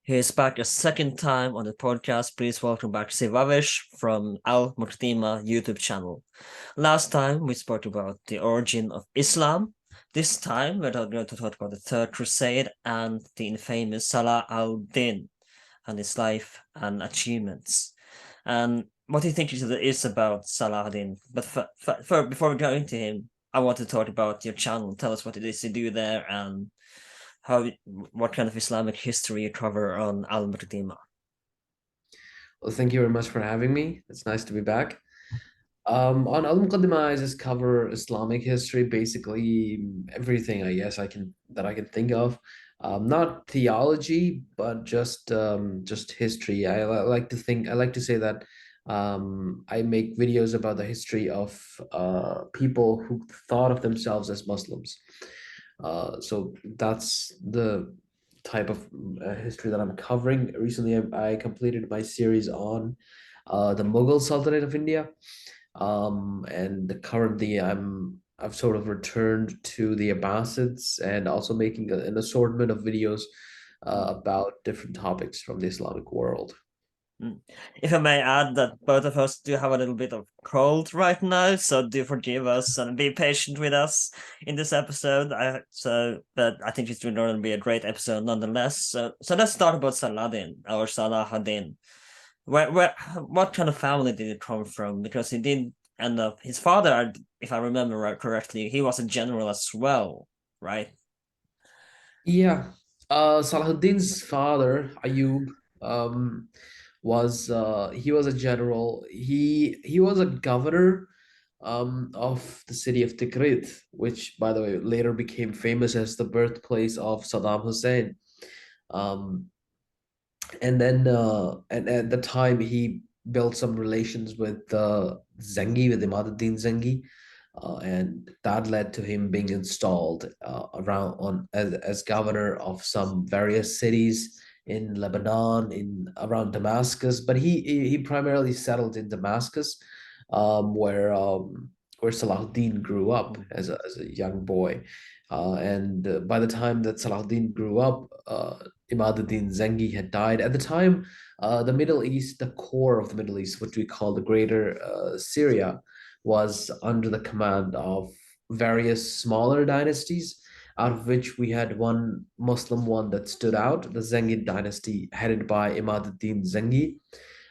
He is back a second time on the podcast. Please welcome back Sywawish from Al Muqaddimah YouTube channel. Last time we spoke about the origin of Islam. This time we're going to talk about the Third Crusade and the infamous Saladdin and his life and achievements. And what do you think it is about Saladdin? But before we go into him, I want to talk about your channel. Tell us what it is you do there and what kind of Islamic history you cover on Al Muqaddimah. Well, thank you very much for having me. It's nice to be back. On Al Muqaddimah, I just cover Islamic history, basically everything I can think of. Not theology, but just history. I like to say that I make videos about the history of people who thought of themselves as Muslims. So that's the type of history that I'm covering. Recently, I completed my series on the Mughal Sultanate of India, and currently I've sort of returned to the Abbasids and also making an assortment of videos about different topics from the Islamic world. Mm. If I may add that both of us do have a little bit of cold right now, so do forgive us and be patient with us in this episode. But I think it's going to be a great episode nonetheless. So let's start about Saladin or Salahuddin. What kind of family did he come from? Because he did end up his father, if I remember right correctly, he was a general as well, right? Yeah, Salahuddin's father, Ayub, um, he was a general. He was a governor of the city of Tikrit, which, by the way, later became famous as the birthplace of Saddam Hussein. Um, and then and at the time he built some relations with Zengi, with Imaduddin Zengi, and that led to him being installed around on as governor of some various cities in Lebanon, in around Damascus. But he primarily settled in Damascus, where Salahuddin grew up as a young boy. And by the time that Salahuddin grew up, Imaduddin Zengi had died. At the time, the Middle East, the core of the Middle East, which we call the Greater Syria, was under the command of various smaller dynasties, out of which we had one Muslim one that stood out, the Zengid dynasty, headed by Imaduddin Zengi.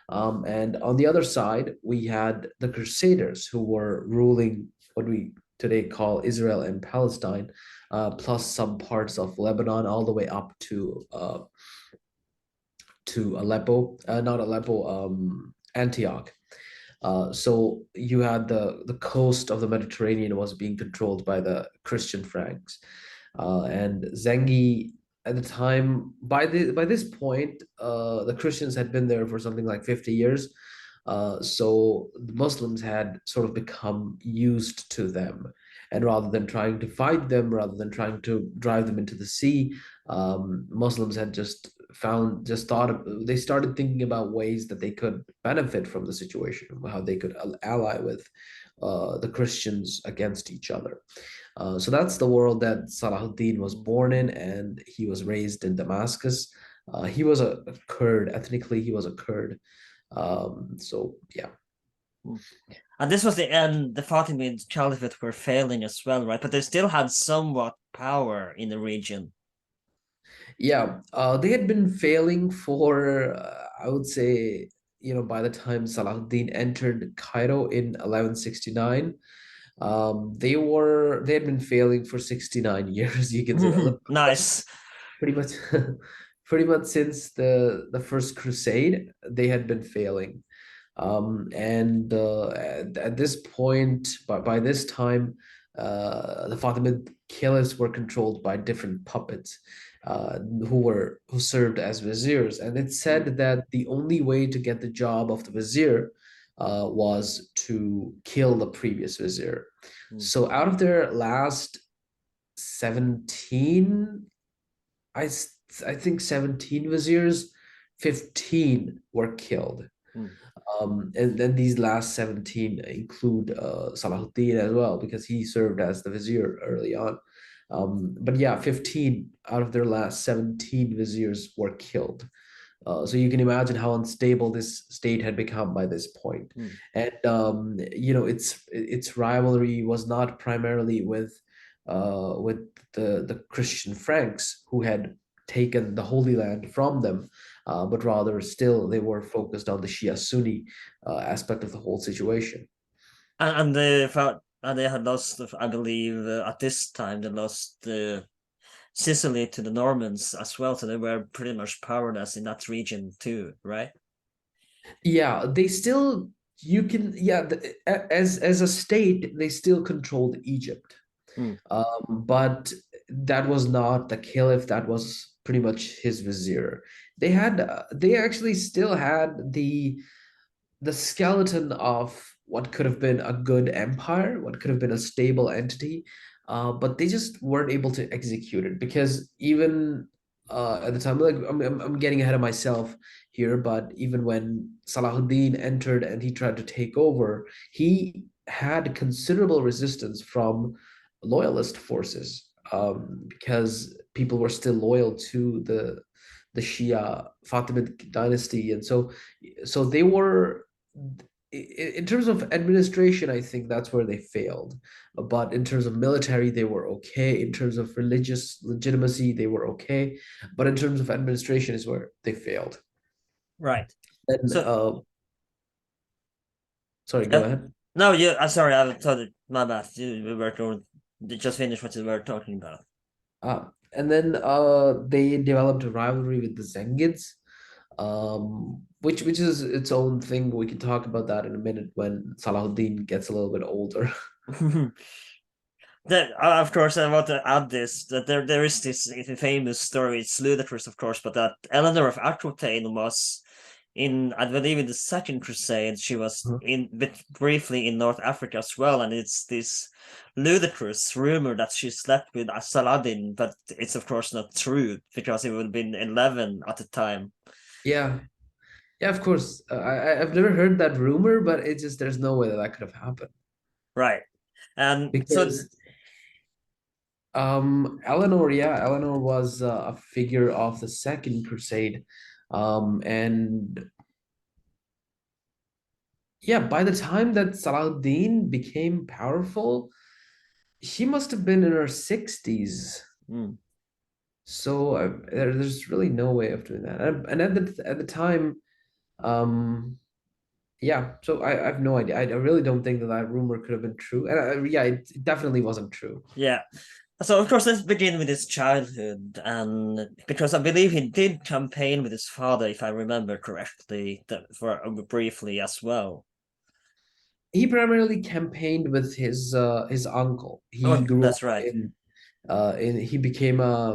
And on the other side, we had the Crusaders, who were ruling what we today call Israel and Palestine, plus some parts of Lebanon, all the way up to Aleppo, not Aleppo, Antioch. So you had the coast of the Mediterranean was being controlled by the Christian Franks, and Zengi at the time. By this point, the Christians had been there for something like 50 years. So the Muslims had sort of become used to them, and rather than trying to fight them, rather than trying to drive them into the sea, Muslims had just thought they started thinking about ways that they could benefit from the situation, how they could ally with the Christians against each other. So that's the world that Salahuddin was born in, and he was raised in Damascus. He was a Kurd, ethnically, he was a Kurd. So yeah. Mm. And this was the end. The Fatimid Caliphate were failing as well, right? But they still had somewhat power in the region. Yeah, they had been failing for, I would say, by the time Salahuddin entered Cairo in 1169, they had been failing for 69 years, you can say. Nice. Pretty much, pretty much since the first crusade, they had been failing. And at this point, by this time, the Fatimid caliphs were controlled by different puppets, who served as viziers, and it said that the only way to get the job of the vizier was to kill the previous vizier. Mm. So out of their last 17, I I think 17 viziers, 15 were killed. Mm. And then these last 17 include Salahuddin as well, because he served as the vizier early on. But yeah, 15 out of their last 17 viziers were killed. So you can imagine how unstable this state had become by this point. Mm. And its rivalry was not primarily with the Christian Franks who had taken the Holy Land from them, but rather still they were focused on the Shia Sunni aspect of the whole situation. And they felt, and they had lost, I believe, at this time they lost Sicily to the Normans as well, so they were pretty much powerless in that region too, right? Yeah, they still you can yeah as a state they still controlled Egypt. Mm. But that was not the caliph. That was pretty much his vizier. They actually still had the skeleton of what could have been a good empire, what could have been a stable entity, but they just weren't able to execute it because even at the time, like I'm getting ahead of myself here, but even when Salahuddin entered and he tried to take over, he had considerable resistance from loyalist forces because people were still loyal to the Shia Fatimid dynasty, and so they were in terms of administration, I think that's where they failed. But in terms of military, they were okay. In terms of religious legitimacy, they were okay. But in terms of administration, is where they failed. Right. And So sorry, go yeah. ahead. No, you. I'm sorry. I thought it. My bad. We were going. You just finished what you were talking about. And then they developed a rivalry with the Zengids, which is its own thing. We can talk about that in a minute when Salahuddin gets a little bit older. That, of course, I want to add this that there is this famous story. It's ludicrous, of course, but that Eleanor of Aquitaine was in, I believe, in the Second Crusade. She was in bit briefly in North Africa as well, and it's this ludicrous rumor that she slept with a Saladdin, but it's of course not true because it would have been 11 at the time. Yeah, yeah, of course. I've never heard that rumor, but it's just there's no way that that could have happened Right. And so because Eleanor, yeah, Eleanor was a figure of the Second Crusade, and yeah, by the time that Salahuddin became powerful, she must have been in her 60s. mm, So there's really no way of doing that. And at the time, um, yeah. So I have no idea. I really don't think that that rumor could have been true. And yeah, it definitely wasn't true. yeah. So of course, let's begin with his childhood, and because I believe he did campaign with his father, if I remember correctly, for briefly as well. He primarily campaigned with his uncle. He Oh, grew that's up right. in he became a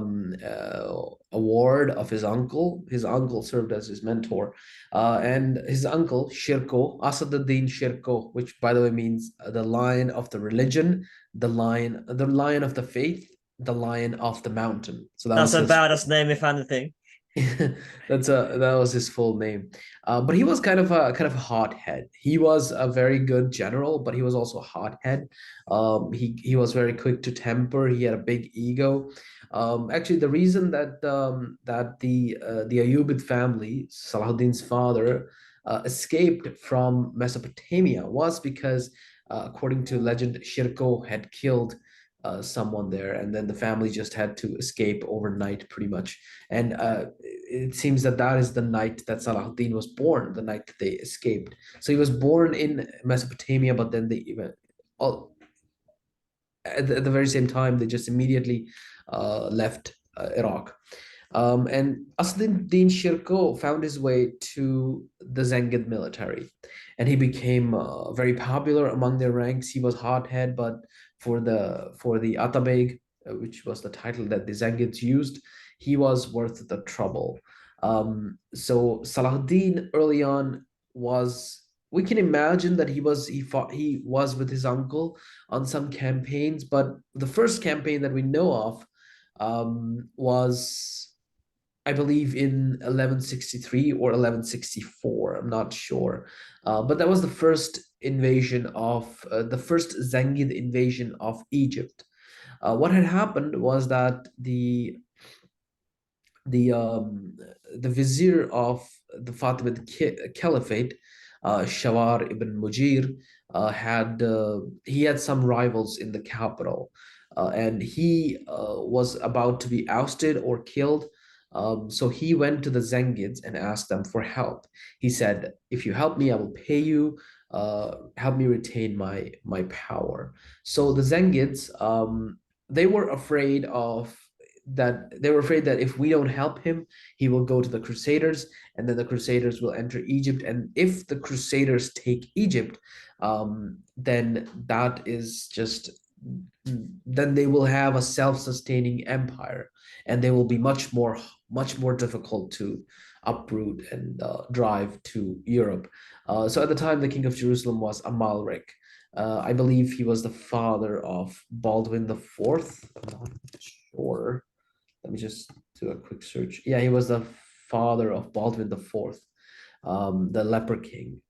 ward of his uncle. His uncle served as his mentor, and his uncle Shirko Asaduddin Shirko, which by the way means the lion of the religion, the lion of the faith, the lion of the mountain. So that That's was a his badass name, if anything. that was his full name. But he was kind of a hothead. He was a very good general, but he was also a hothead. He was very quick to temper. He had a big ego. Actually, the reason that the Ayyubid family, Salahuddin's father, escaped from Mesopotamia was because, according to legend, Shirko had killed someone there, and then the family just had to escape overnight, pretty much. And it seems that that is the night that Salahuddin was born, the night that they escaped. So he was born in Mesopotamia, but then they even all at the very same time they just immediately left Iraq. And Asluddin Shirko found his way to the Zengid military, and he became very popular among their ranks. He was hothead, but for the Atabeg, which was the title that the Zengids used, he was worth the trouble. So Salahuddin early on was. We can imagine that he was with his uncle on some campaigns, but the first campaign that we know of was, I believe, in 1163 or 1164. I'm not sure. But that was the first Zengid invasion of Egypt. What had happened was that the um, the vizier of the Fatimid Caliphate, Shawar ibn Mujir, he had some rivals in the capital, and he was about to be ousted or killed. So he went to the Zengids and asked them for help. He said, "If you help me, I will pay you. Help me retain my power." So the Zengids, they were afraid that if we don't help him, he will go to the Crusaders, and then the Crusaders will enter Egypt. And if the Crusaders take Egypt, then that is just then they will have a self-sustaining empire, and they will be much more difficult to uproot and drive to Europe. So at the time, the king of Jerusalem was Amalric. I believe he was the father of Baldwin the Fourth. I'm not sure. Let me just do a quick search. Yeah, he was the father of Baldwin the Fourth, the Leper King.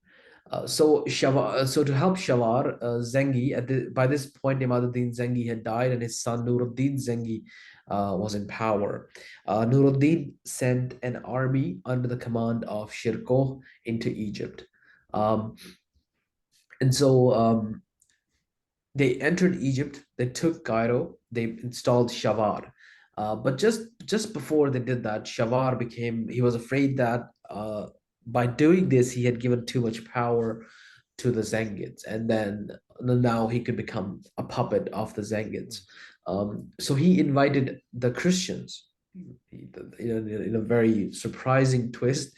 So to help Shawar, Zengi, by this point, Imaduddin Zengi had died, and his son Nuruddin Zengi was in power. Nuruddin sent an army under the command of Shirkuh into Egypt. Um, and so they entered Egypt, they took Cairo, they installed Shawar. But just before they did that, he was afraid that by doing this, he had given too much power to the Zengids, and then now he could become a puppet of the Zengids. So he invited the Christians. In a very surprising twist,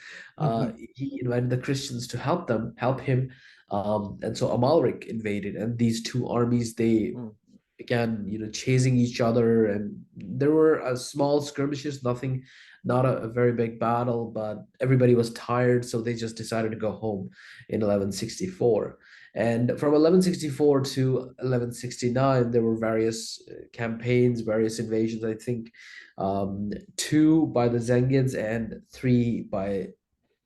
he invited the Christians to help him, and so Amalric invaded, and these two armies, they Mm. began, chasing each other, and there were small skirmishes, not a very big battle, but everybody was tired, so they just decided to go home in 1164. And from 1164 to 1169, there were various campaigns, various invasions. I think two by the Zengids and three by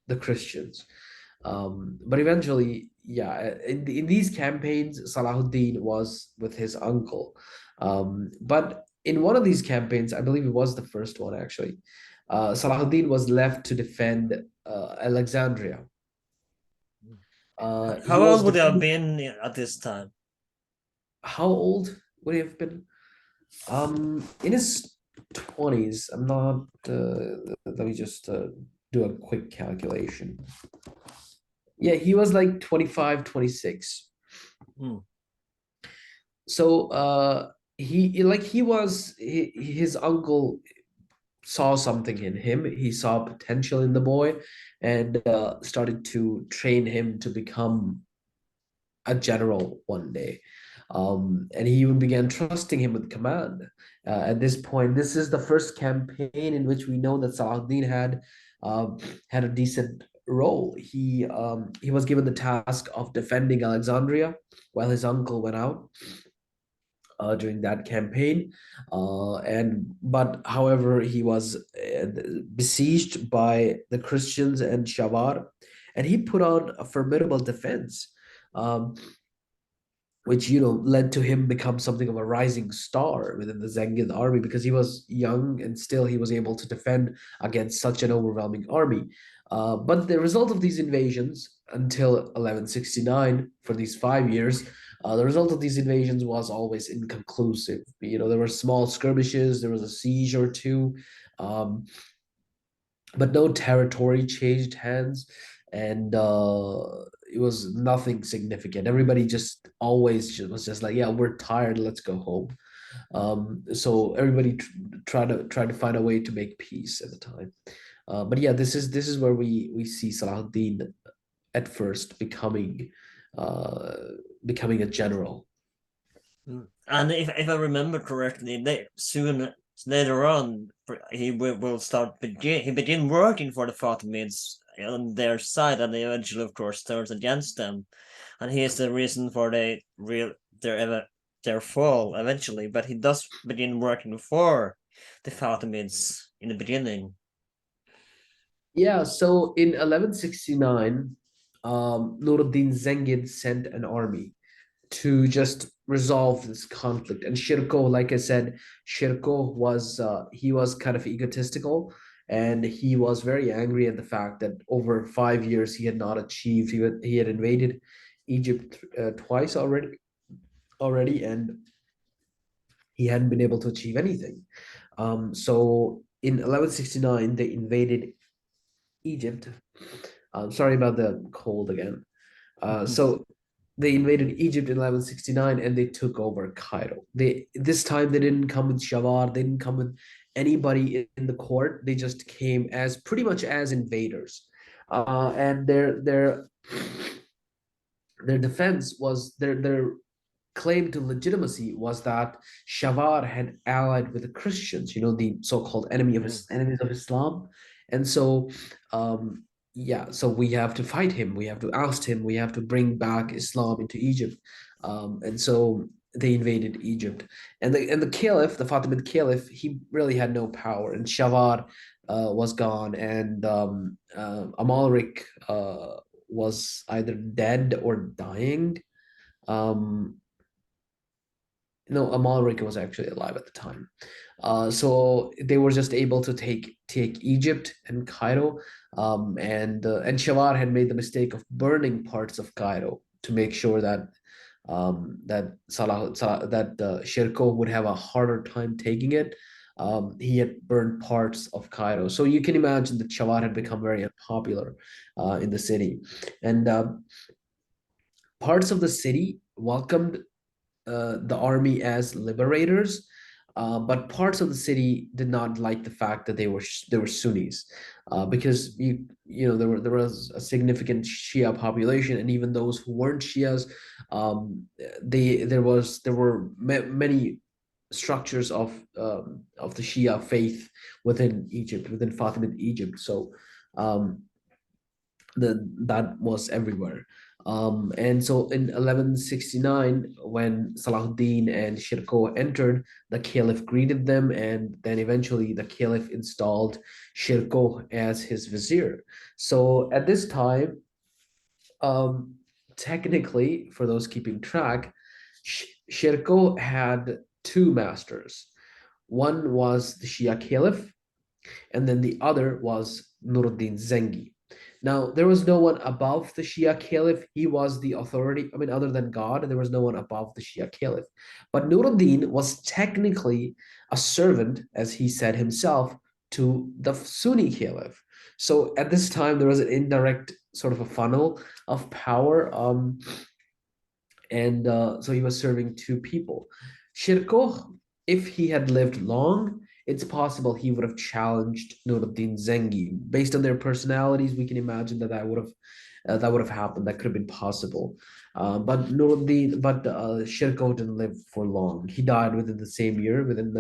the Christians. But eventually, yeah, in these campaigns, Salahuddin was with his uncle. But in one of these campaigns, I believe it was the first one actually, Salahuddin was left to defend Alexandria. He How was old would you have defending. been at this time? How old would he have been? In his 20s. I'm not. Let me just do a quick calculation. Yeah, he was like 25, 26. Hmm. So his uncle saw something in him. He saw potential in the boy, and started to train him to become a general one day. And he even began trusting him with command. At this point, this is the first campaign in which we know that Salahuddin had a decent role. He was given the task of defending Alexandria while his uncle went out during that campaign. But however, he was besieged by the Christians and Shawar, and he put on a formidable defense. Um, which led to him become something of a rising star within the Zengid army, because he was young and still he was able to defend against such an overwhelming army. But the result of these invasions until 1169, for these 5 years, the result of these invasions was always inconclusive. There were small skirmishes, there was a siege or two, um, but no territory changed hands, and it was nothing significant. Everybody just always was just like, yeah, we're tired, let's go home. So everybody tried to find a way to make peace at the time. But yeah, this is where we see Salahuddin at first uh, becoming a general. Mm. And if I remember correctly, they soon later on will he begin working for the Fatimids on their side, and they eventually, of course, turns against them, and he is the reason for their their fall eventually. But he does begin working for the Fatimids in the beginning. Yeah, so in 1169, Nuruddin Zengid sent an army to just resolve this conflict. And Shirko, like I said, Shirko was he was kind of egotistical, and he was very angry at the fact that over 5 years he had not achieved. He had invaded Egypt twice already, and he hadn't been able to achieve anything. So in 1169, they invaded Egypt. Sorry about the cold again. So they invaded Egypt in 1169 and they took over Cairo. They this time they didn't come with Shawar, they didn't come with anybody in the court. They just came as pretty much as invaders. And their defense was their claim to legitimacy was that Shawar had allied with the Christians, the so-called enemies of Islam. And so yeah, so we have to fight him, we have to oust him, we have to bring back Islam into Egypt. And so they invaded Egypt. And the Caliph, the Fatimid Caliph, he really had no power, and Shawar was gone, and Amalric was either dead or dying. Um, no, Amalric was actually alive at the time. So they were just able to take Egypt and Cairo, and Shawar had made the mistake of burning parts of Cairo to make sure that Shirko would have a harder time taking it. He had burned parts of Cairo, so you can imagine that Shawar had become very unpopular in the city, and parts of the city welcomed the army as liberators, but parts of the city did not like the fact that they were Sunnis, because there was a significant Shia population, and even those who weren't Shias, there were many structures of the Shia faith within Egypt, within Fatimid Egypt. So um, that was everywhere. And so in 1169, when Salahuddin and Shirko entered, the Caliph greeted them, and then eventually the Caliph installed Shirko as his vizier. So at this time, um, technically, for those keeping track, Shirko had two masters. One was the Shia Caliph, and then the other was Nuruddin Zengi. Now, there was no one above the Shia Caliph. He was the authority. I mean, other than God, there was no one above the Shia Caliph. But Nuruddin was technically a servant, as he said himself, to the Sunni Caliph. So at this time, there was an indirect sort of a funnel of power. And so he was serving two people. Shirkoh, if he had lived long, it's possible he would have challenged Nuruddin Zengi. Based on their personalities, we can imagine that would have happened. That could have been possible. But Shirkoh didn't live for long. He died within the same year, within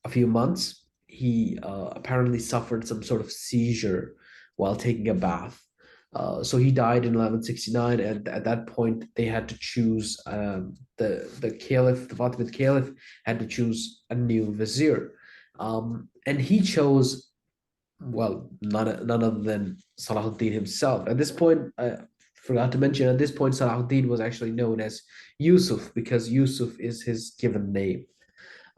a few months. He apparently suffered some sort of seizure while taking a bath. So he died in 1169, and at that point they had to choose the caliph, the Fatimid Caliph, had to choose a new vizier, and he chose, well, none other than Salahuddin himself. At this point, I forgot to mention, at this point Salahuddin was actually known as Yusuf, because Yusuf is his given name.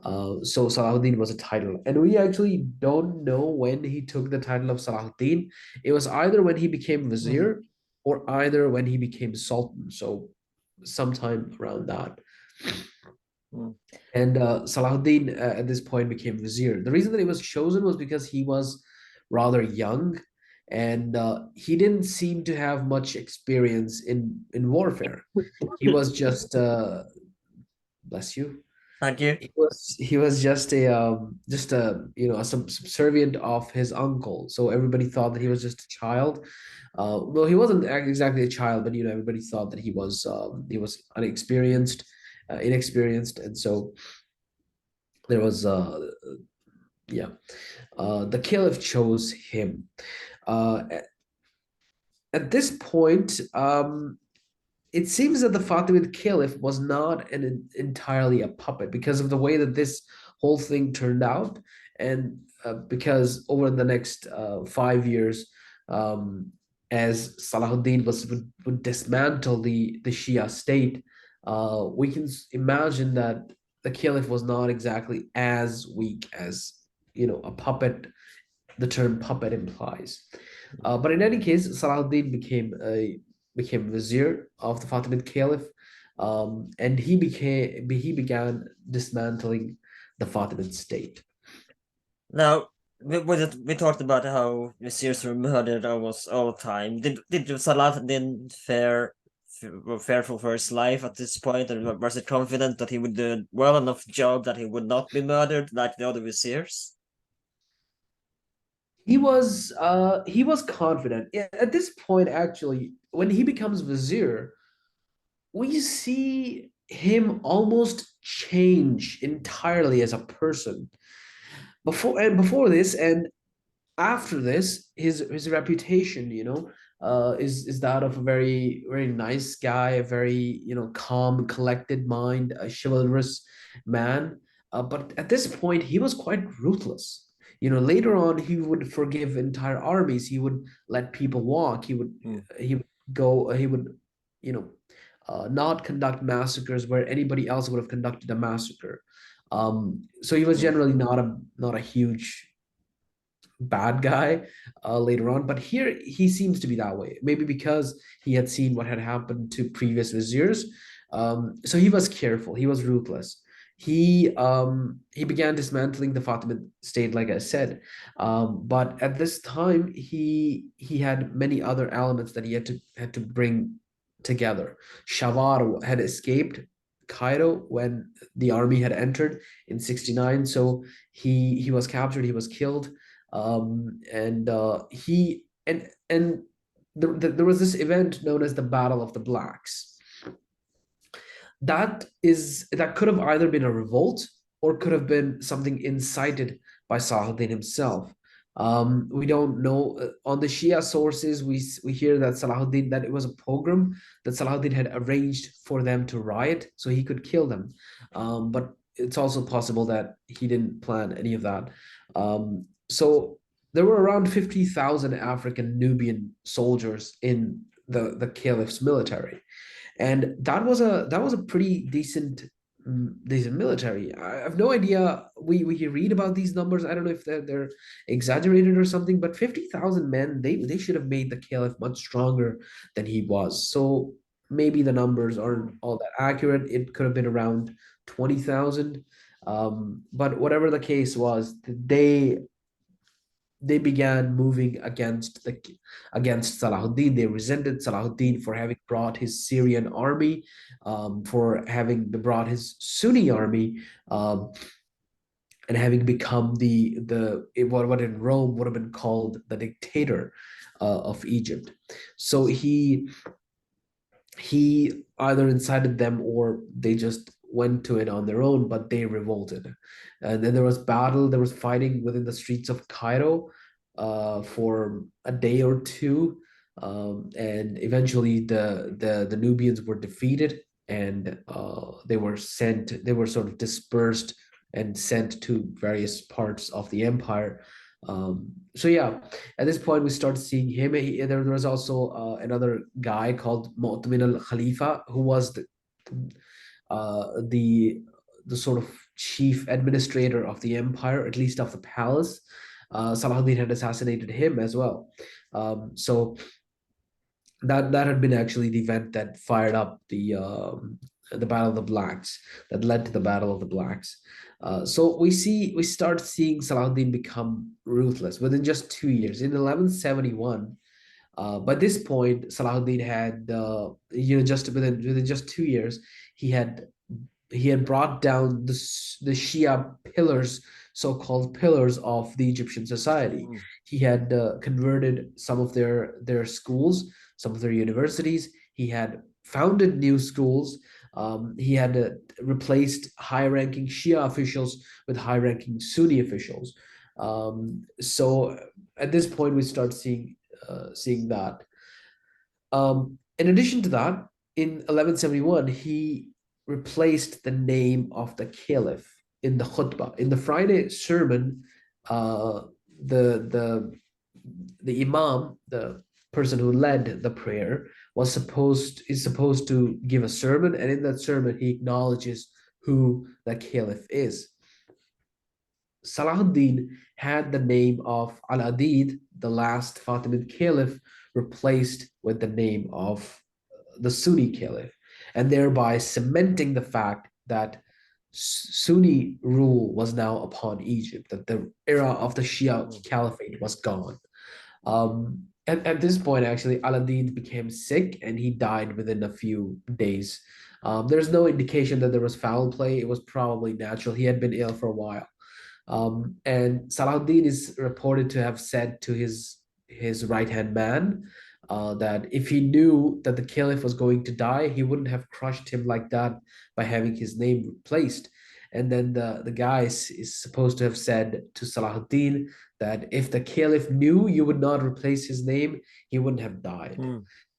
So Salahuddin was a title, and we actually don't know when he took the title of Salahuddin. It was either when he became vizier or either when he became sultan. So sometime around that. And Salahuddin at this point became vizier. The reason that he was chosen was because he was rather young, and he didn't seem to have much experience in warfare. He was just bless you. Thank you. He was just a subservient of his uncle. So everybody thought that he was just a child. Well, he wasn't exactly a child, but everybody thought that he was inexperienced, and so there was yeah, the caliph chose him. At this point, it seems that the Fatimid Caliph was not entirely a puppet, because of the way that this whole thing turned out, and because over the next 5 years, as Salahuddin would dismantle the Shia state, we can imagine that the caliph was not exactly as weak as, a puppet, the term puppet implies. But in any case, Salahuddin became vizier of the Fatimid Caliph, and he began dismantling the Fatimid state. Now, we talked about how viziers were murdered almost all the time. Did Saladdin fearful for his life at this point, and was he confident that he would do a well enough job that he would not be murdered like the other viziers? He was confident. Yeah, at this point, actually, when he becomes vizier, we see him almost change entirely as a person. Before this and after this, his reputation, is that of a very very nice guy, a very calm, collected mind, a chivalrous man. But at this point, he was quite ruthless. Later on, he would forgive entire armies. He would let people walk. Mm, He would go. He would, you know, not conduct massacres where anybody else would have conducted a massacre. So he was mm, generally not a huge bad guy later on, but here he seems to be that way. Maybe because he had seen what had happened to previous viziers. So he was careful. He was ruthless. He began dismantling the Fatimid state, like I said. But at this time, he had many other elements that he had to bring together. Shawar had escaped Cairo when the army had entered in 69. So he was captured. He was killed, and he and there was this event known as the Battle of the Blacks. That could have either been a revolt or could have been something incited by Salahuddin himself. We don't know. On the Shia sources, we hear that that it was a pogrom that Salahuddin had arranged for them to riot so he could kill them. But it's also possible that he didn't plan any of that. So there were around 50,000 African Nubian soldiers in the caliph's military, and that was a pretty decent military. I have no idea. We read about these numbers. I don't know if they're exaggerated or something, but 50,000 men, they should have made the caliph much stronger than he was. So maybe the numbers aren't mm. all that accurate. It could have been around 20,000. But whatever the case was, they began moving against Salahuddin. They resented Salahuddin for having brought his Syrian army, for having brought his Sunni army, and having become what in Rome would have been called the dictator of Egypt. So he either incited them or they just went to it on their own, but they revolted. And then there was battle, there was fighting within the streets of Cairo for a day or two. And eventually the Nubians were defeated, and they were sort of dispersed and sent to various parts of the empire. So yeah, at this point we start seeing him. There was also another guy called Mu'tamin al-Khalifa, who was the sort of chief administrator of the empire, at least of the palace. Salahuddin had assassinated him as well. So that had been actually the event that fired up the Battle of the Blacks, that led to the Battle of the Blacks. So we start seeing Salahuddin become ruthless within just 2 years. In 1171, by this point, Salahuddin had just within just 2 years, he had brought down the Shia pillars, so-called pillars of the Egyptian society. Mm. He had converted some of their schools, some of their universities. He had founded new schools. He had replaced high-ranking Shia officials with high-ranking Sunni officials. So at this point, we start seeing that. In addition to that, in 1171, he replaced the name of the caliph in the khutbah. In the Friday sermon, uh, the the imam, the person who led the prayer, is supposed to give a sermon, and in that sermon he acknowledges who the caliph is. Salahuddin had the name of Al-Adid, the last Fatimid Caliph, replaced with the name of the Sunni Caliph, and thereby cementing the fact that Sunni rule was now upon Egypt, that the era of the Shia Caliphate was gone. At this point, actually, Aladdin became sick and he died within a few days. There's no indication that there was foul play. It was probably natural. He had been ill for a while. And Saladdin is reported to have said to his right-hand man that if he knew that the caliph was going to die, he wouldn't have crushed him like that by having his name replaced. And then the guy is supposed to have said to Salahuddin that if the caliph knew you would not replace his name, he wouldn't have died.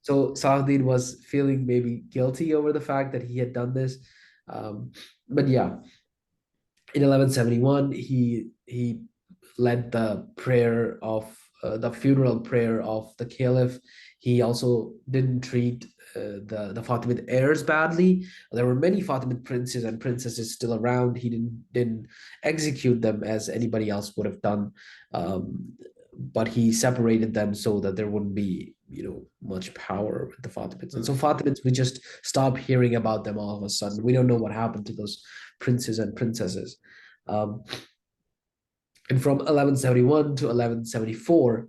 So Salahuddin was feeling maybe guilty over the fact that he had done this. But yeah, in 1171, he led the prayer of the funeral prayer of the caliph. He also didn't treat the Fatimid heirs badly. There were many Fatimid princes and princesses still around. He didn't execute them as anybody else would have done, but he separated them so that there wouldn't be much power with the Fatimids. And so Fatimids, we just stop hearing about them all of a sudden. We don't know what happened to those princes and princesses. And from 1171 to 1174,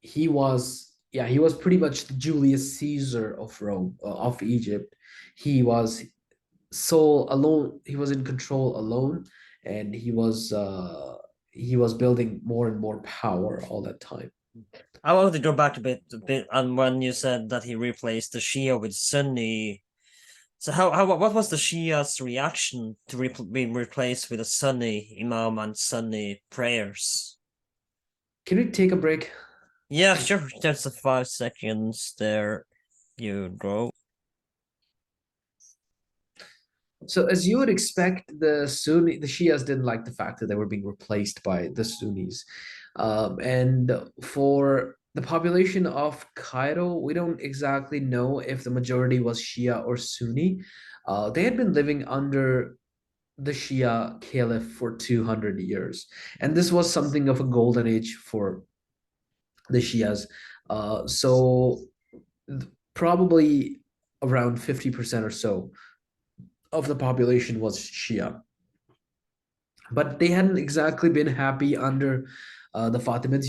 he was pretty much the Julius Caesar of Rome, of Egypt. He was sole alone. He was in control alone, and he was building more and more power all that time. I wanted to go back a bit, and when you said that he replaced the Shia with Sunni. So what was the Shia's reaction to being replaced with a Sunni Imam and Sunni prayers? Can we take a break? Yeah, sure. Just 5 seconds. There you go. So as you would expect, the Shias didn't like the fact that they were being replaced by the Sunnis. And for the population of Cairo, we don't exactly know if the majority was Shia or Sunni. They had been living under the Shia Caliph for 200 years. And this was something of a golden age for the Shias. So probably around 50% or so of the population was Shia. But they hadn't exactly been happy under the Fatimids.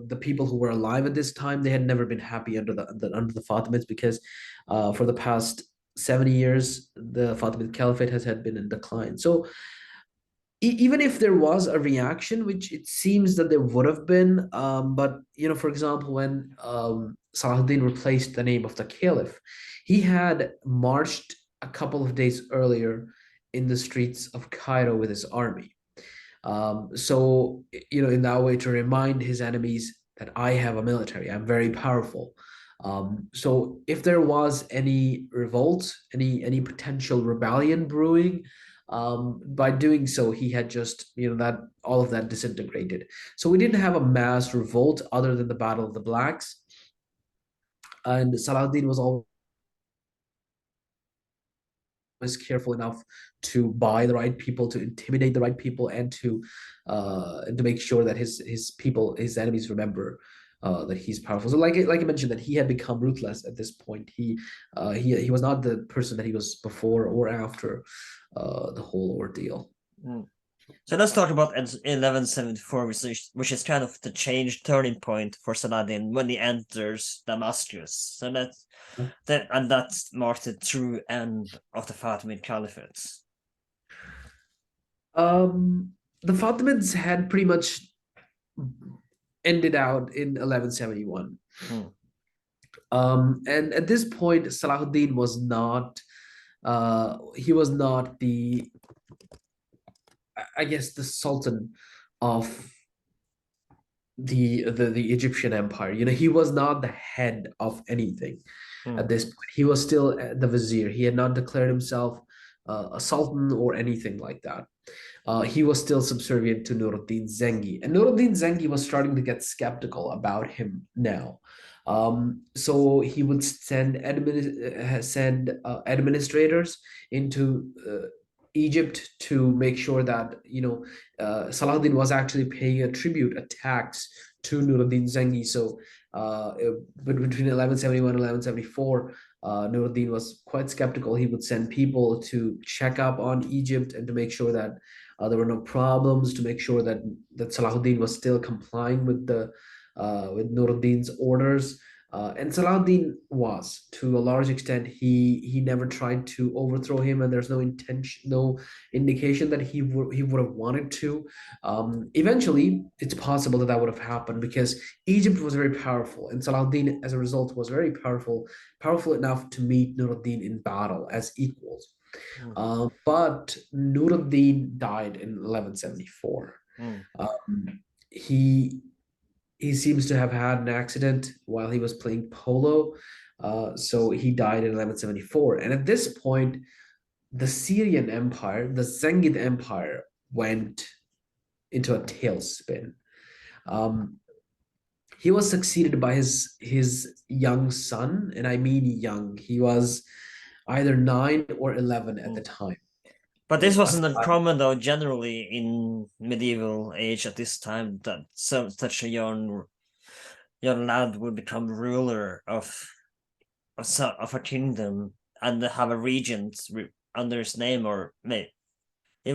The people who were alive at this time, they had never been happy under the Fatimids, because for the past 70 years, the Fatimid Caliphate had been in decline. So even if there was a reaction, which it seems that there would have been, but for example, when Salahuddin replaced the name of the caliph, he had marched a couple of days earlier in the streets of Cairo with his army. So, in that way, to remind his enemies that I have a military, I'm very powerful. So if there was any revolt, any potential rebellion brewing, by doing so, he had just, that all of that disintegrated. So we didn't have a mass revolt other than the Battle of the Blacks. And Saladdin was always careful enough to buy the right people, to intimidate the right people, and to make sure that his people, his enemies, remember that he's powerful. So like I mentioned, that he had become ruthless at this point. He was not the person that he was before or after the whole ordeal. So let's talk about 1174, which is kind of the turning point for Saladin when he enters Damascus. So that marked the true end of the Fatimid Caliphate. The Fatimids had pretty much ended out in 1171. And at this point, Salahuddin was not the, I guess, the Sultan of the Egyptian Empire. He was not the head of anything at this point. He was still the vizier. He had not declared himself a sultan or anything like that. He was still subservient to Nuruddin Zengi. And Nuruddin Zengi was starting to get skeptical about him now. So he would send administrators into Egypt to make sure that, Saladdin was actually paying a tribute, a tax to Nuruddin Zengi. So between 1171 and 1174, Nuruddin was quite skeptical. He would send people to check up on Egypt and to make sure that there were no problems, to make sure that Salahuddin was still complying with Nuruddin's orders. And Salahuddin was, to a large extent, he never tried to overthrow him, and there's no intention, no indication that he would have wanted to. Eventually, it's possible that that would have happened because Egypt was very powerful, and Salahuddin, as a result, was very powerful enough to meet Nuruddin in battle as equals. Mm. But Nuruddin died in 1174. Mm. He he seems to have had an accident while he was playing polo. So he died in 1174. And at this point, the Syrian Empire, the Zengid Empire, went into a tailspin. Um, he was succeeded by his young son, and I mean young. He was either 9 or 11 at the Mm. time. But this wasn't uncommon though, generally in medieval age at this time, that such a young lad would become ruler of a kingdom and have a regent under his name, or maybe it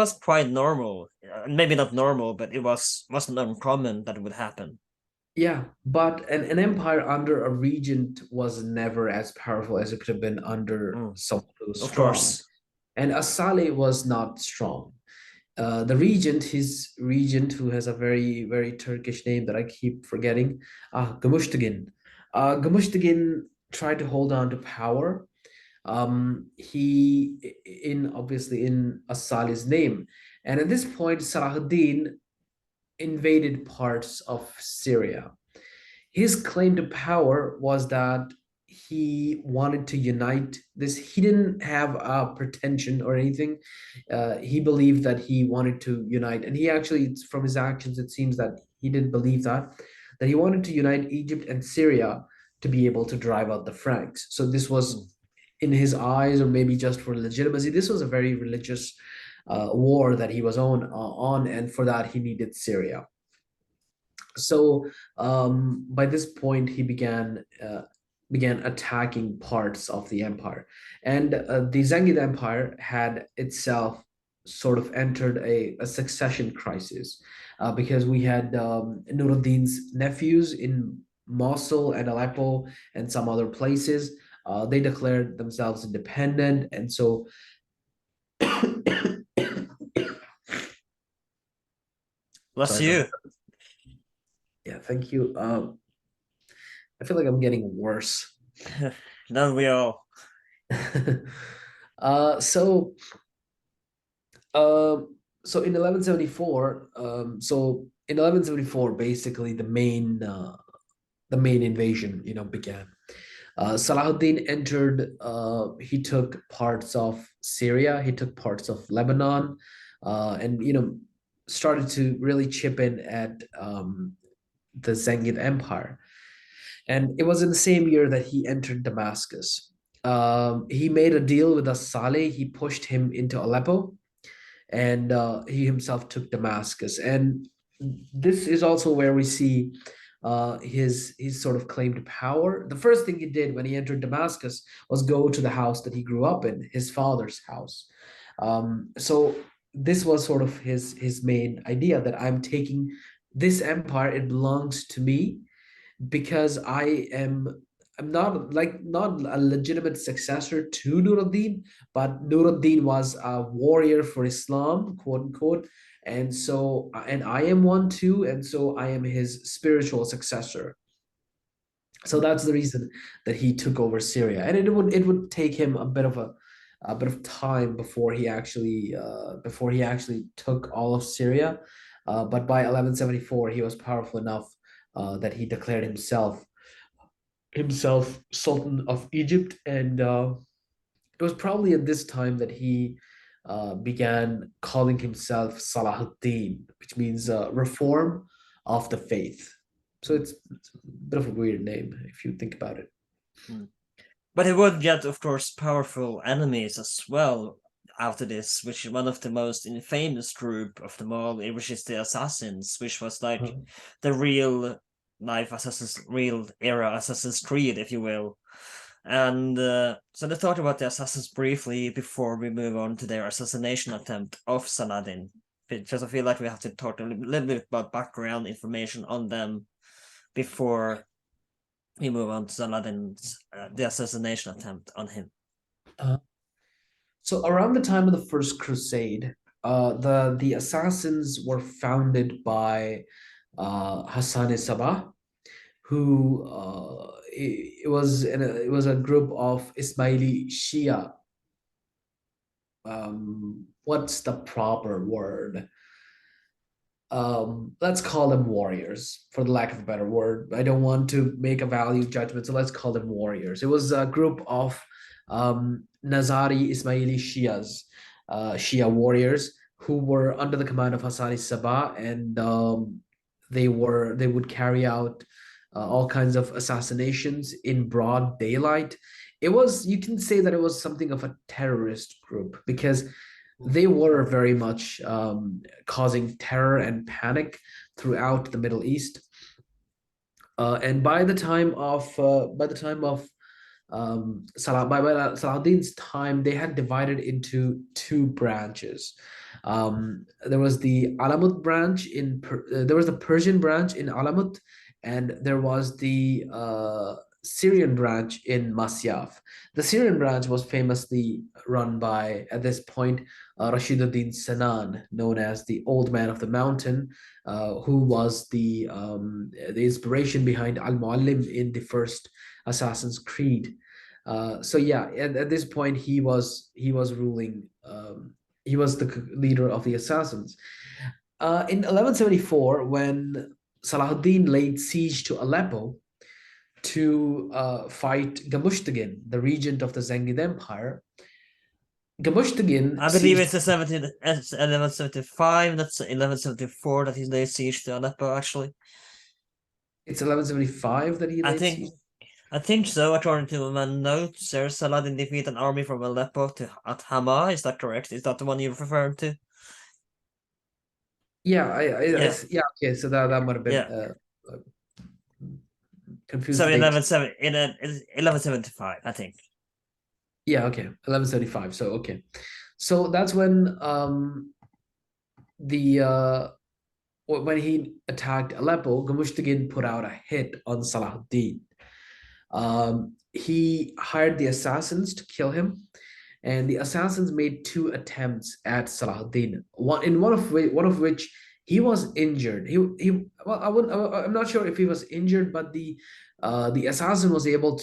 was quite normal. Maybe not normal, but it wasn't uncommon that it would happen. Yeah, but an empire under a regent was never as powerful as it could have been under Mm. someone who was Of strong. course. And Asale was not strong. The regent, his regent, who has a very, very Turkish name that I keep forgetting, Gamuştagin. Gamuştagin tried to hold on to power. He, in obviously in Asale's name. And at this point, Salahuddin invaded parts of Syria. His claim to power was that he wanted to unite this. He didn't have a pretension or anything. He believed that he wanted to unite, and he actually, from his actions, it seems that he didn't believe that he wanted to unite Egypt and Syria to be able to drive out the Franks. So this Mm. was, in his eyes, or maybe just for legitimacy, this was a very religious war that he was on, and for that he needed Syria. So by this point, he began attacking parts of the empire, and the Zengid Empire had itself sort of entered a succession crisis because we had Nuruddin's nephews in Mosul and Aleppo and some other places. They declared themselves independent, and so Bless sorry, sorry. you. Yeah, thank you. I feel like I'm getting worse. Don't we all? uh, so so in 1174, basically the main invasion, began. Salahuddin entered. He took parts of Syria. He took parts of Lebanon, and started to really chip in at the Zengid Empire. And it was in the same year that he entered Damascus. He made a deal with As-Saleh. He pushed him into Aleppo, and he himself took Damascus. And this is also where we see his sort of claim to power. The first thing he did when he entered Damascus was go to the house that he grew up in, his father's house. So this was sort of his main idea, that I'm taking this empire, it belongs to me, because I'm not a legitimate successor to Nuruddin, but Nuruddin was a warrior for Islam, quote unquote, and I am one too, and so I am his spiritual successor. So that's the reason that he took over Syria, and it would take him a bit of time before he actually took all of Syria, but by 1174 he was powerful enough that he declared himself Sultan of Egypt, and it was probably at this time that he began calling himself Salahuddin, which means reform of the faith. So it's a bit of a weird name if you think about it. Mm. But he would get, of course, powerful enemies as well after this, which is one of the most infamous group of them all, which is the Assassins, which was like the real life Assassin's real era Assassin's Creed, if you will. And so let's talk about the Assassins briefly before we move on to their assassination attempt of Saladin. Because I feel like we have to talk a little bit about background information on them before we move on to Saladin's the assassination attempt on him. Uh, so around the time of the First Crusade, the assassins were founded by Hassan Sabah, who it was a group of Ismaili Shia. What's the proper word? Let's call them warriors, for the lack of a better word. I don't want to make a value judgment, so let's call them warriors. It was a group of Nazari Ismaili Shias, Shia warriors who were under the command of Hassani Sabah, and they would carry out all kinds of assassinations in broad daylight. It was, you can say that it was something of a terrorist group because they were very much causing terror and panic throughout the Middle East. And by the time of Saladdin's time, they had divided into two branches. There was the Alamut branch there was the Persian branch in Alamut, and there was the Syrian branch in Masyaf. The Syrian branch was famously run by, at this point, Rashiduddin Sanan, known as the Old Man of the Mountain, who was the inspiration behind Al Muallim in the first Assassin's Creed. So yeah, at this point he was ruling. He was the leader of the assassins. In 1174, when Salahuddin laid siege to Aleppo to fight Gamushtagin, the regent of the Zengid Empire, Gamushtagin I believe it's sieged. the 1175, that's 1174 that he laid siege to Aleppo, actually. It's 1175 that he I laid think siege. I think so, according to my notes. There's Saladin defeat an army from Aleppo to at Hama. Is that correct? Is that the one you're referring to? Yeah, Yeah, yeah. Okay, so that might have been yeah. uh, confused So the dates. 1175, I think. Yeah, okay, 1175. So okay, so that's when the when he attacked Aleppo, Gamushtagin put out a hit on Salahuddin. He hired the assassins to kill him, and the assassins made two attempts at Salahuddin. One of which he was injured. He well, I'm not sure if he was injured, but the assassin was able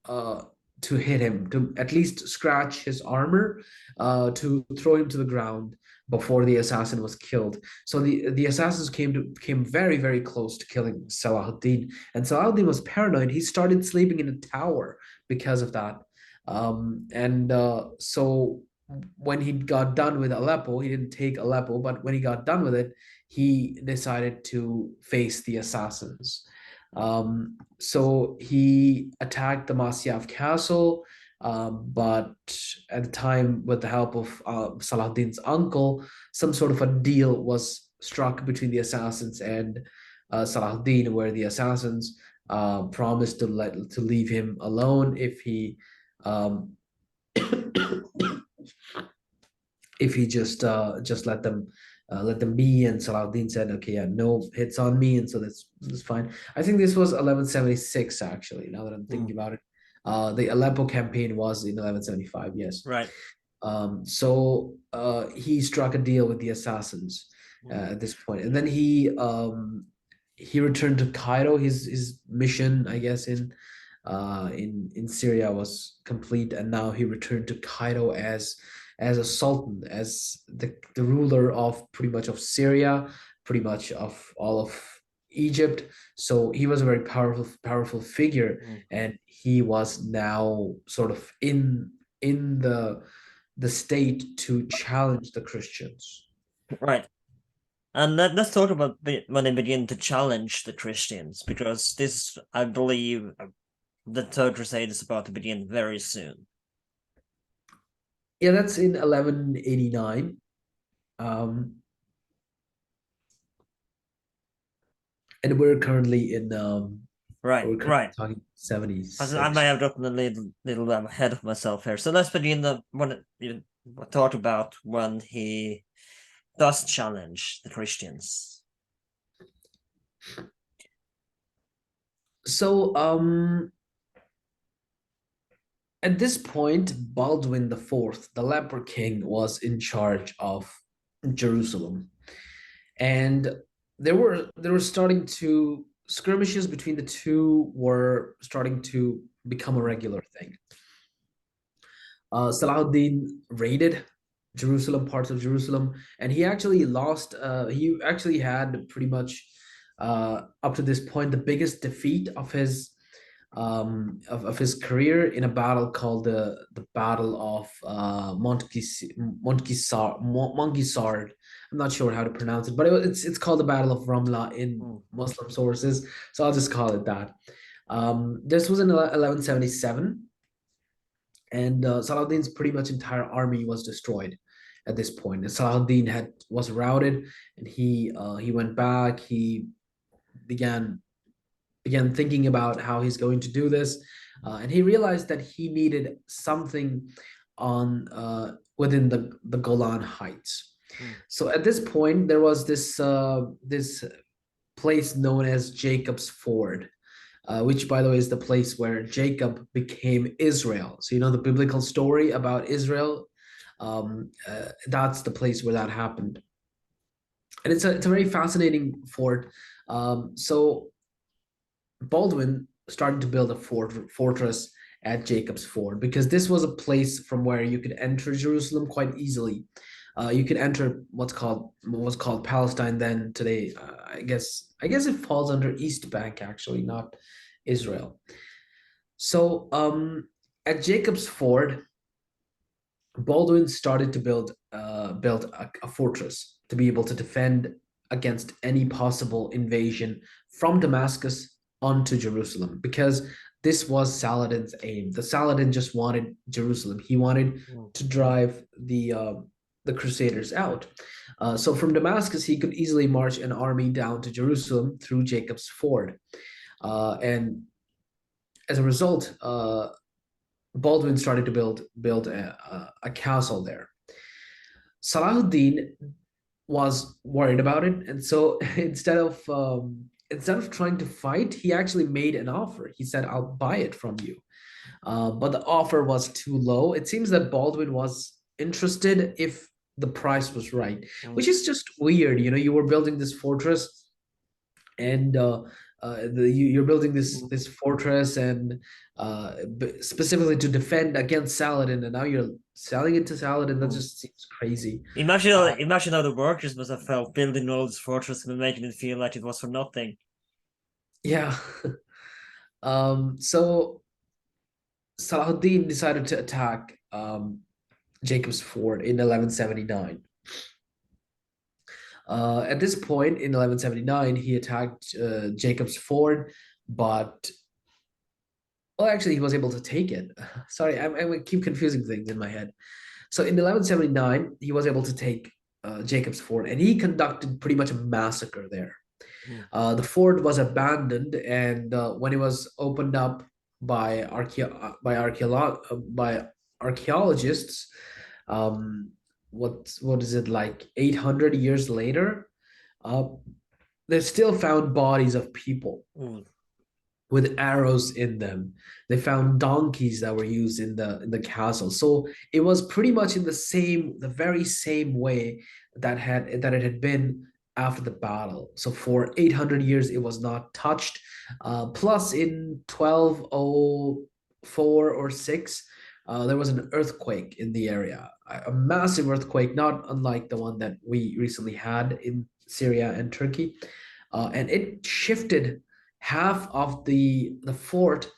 uh, to hit him, to at least scratch his armor, to throw him to the ground before the assassin was killed. So the assassins came very close to killing Salahuddin, and Salahuddin was paranoid. He started sleeping in a tower because of that. And so when he got done with Aleppo, he didn't take Aleppo, but when he got done with it, he decided to face the assassins. So he attacked the Masyaf castle, but at the time, with the help of Salahuddin's uncle, some sort of a deal was struck between the assassins and Salahuddin, where the assassins promised to leave him alone um, if he just let them be. And Salahuddin said, okay, yeah, no hits on me, and so that's fine. I think this was 1176 actually. Now that I'm thinking about it, the Aleppo campaign was in 1175. Yes. Right. So he struck a deal with the assassins at this point, and then he returned to Cairo. His mission, I guess, in Syria was complete, and now he returned to Cairo as a sultan, as the ruler of pretty much of Syria, pretty much of all of Egypt. So he was a very powerful figure, Mm. and he was now sort of in the the state to challenge the Christians. Right. And let's talk about when they begin to challenge the Christians, because this, I believe, the Third Crusade is about to begin very soon. Yeah, that's in 1189. And we're currently in Right, we're currently right. talking I may 76. have gotten a little ahead of myself here. So let's begin when you talked about when he does challenge the Christians. So at this point, Baldwin the Fourth, the leper king, was in charge of Jerusalem, and there were starting to skirmishes between the two were starting to become a regular thing. Saladdin raided Jerusalem, parts of Jerusalem, and he actually lost. He actually had pretty much up to this point the biggest defeat of his career in a battle called the Battle of Montgisard. I'm not sure how to pronounce it, but it's called the Battle of Ramla in Mm. Muslim sources, so I'll just call it that. This was in 1177, and Saladin's pretty much entire army was destroyed at this point. And Saladin was routed, and he went back. He began began thinking about how he's going to do this, and he realized that he needed something on within the Golan Heights. Mm. So at this point, there was this place known as Jacob's Ford, which, by the way, is the place where Jacob became Israel. So, you know, the biblical story about Israel, that's the place where that happened. And it's a very fascinating fort. So Baldwin started to build a fortress at Jacob's Ford because this was a place from where you could enter Jerusalem quite easily. You could enter what was called Palestine then. Today, I guess it falls under East Bank, actually, not Israel. So at Jacob's Ford, Baldwin started to build a fortress to be able to defend against any possible invasion from Damascus onto Jerusalem, because this was Saladin's aim. The Saladin just wanted Jerusalem. He wanted Mm. to drive the Crusaders out. So from Damascus, he could easily march an army down to Jerusalem through Jacob's Ford, and as a result, Baldwin started to build a castle there. Salahuddin was worried about it, and so instead of trying to fight, he actually made an offer. He said, "I'll buy it from you," but the offer was too low. It seems that Baldwin was interested if the price was right, Mm. which is just weird. You know, you were building this fortress, and you're building this fortress, and specifically to defend against Saladin, and now you're selling it to Saladin. That Mm. just seems crazy. Imagine how the workers must have felt building all this fortress and making it feel like it was for nothing. Yeah. So Salahuddin decided to attack Jacob's Ford in 1179. At this point in 1179, he attacked Jacob's Ford, but well, actually, he was able to take it. Sorry, I keep confusing things in my head. So in 1179, he was able to take Jacob's Ford, and he conducted pretty much a massacre there. Mm. The fort was abandoned, and when it was opened up by archaeologists, um, what is it, like 800 years later? Uh, they still found bodies of people Mm. with arrows in them. They found donkeys that were used in the castle. So it was pretty much in the very same way that it had been after the battle. So for 800 years, it was not touched. Plus, in 1204 or six, there was an earthquake in the area, a massive earthquake, not unlike the one that we recently had in Syria and Turkey, and it shifted half of the fort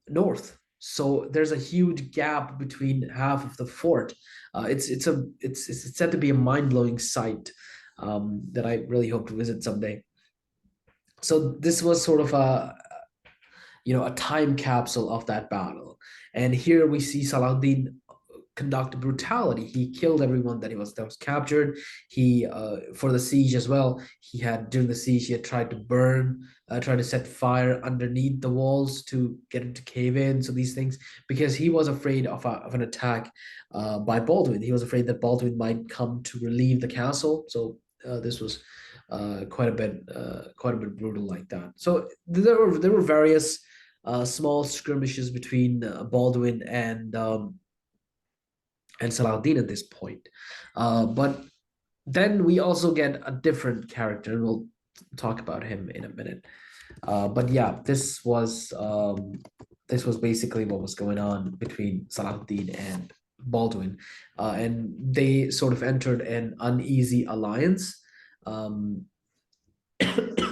north. So there's a huge gap between half of the fort. It's said to be a mind-blowing sight that I really hope to visit someday. So this was sort of a time capsule of that battle. And here we see Saladdin conduct brutality. He killed everyone that was captured. He for the siege as well. He had during the siege he had tried to try to set fire underneath the walls to get him to cave in. So these things because he was afraid of an attack by Baldwin. He was afraid that Baldwin might come to relieve the castle. So this was quite a bit brutal like that. So there were various small skirmishes between Baldwin and Saladin at this point. But then we also get a different character, and we'll talk about him in a minute. But yeah, this was basically what was going on between Salahuddin and Baldwin, and they sort of entered an uneasy alliance. Um,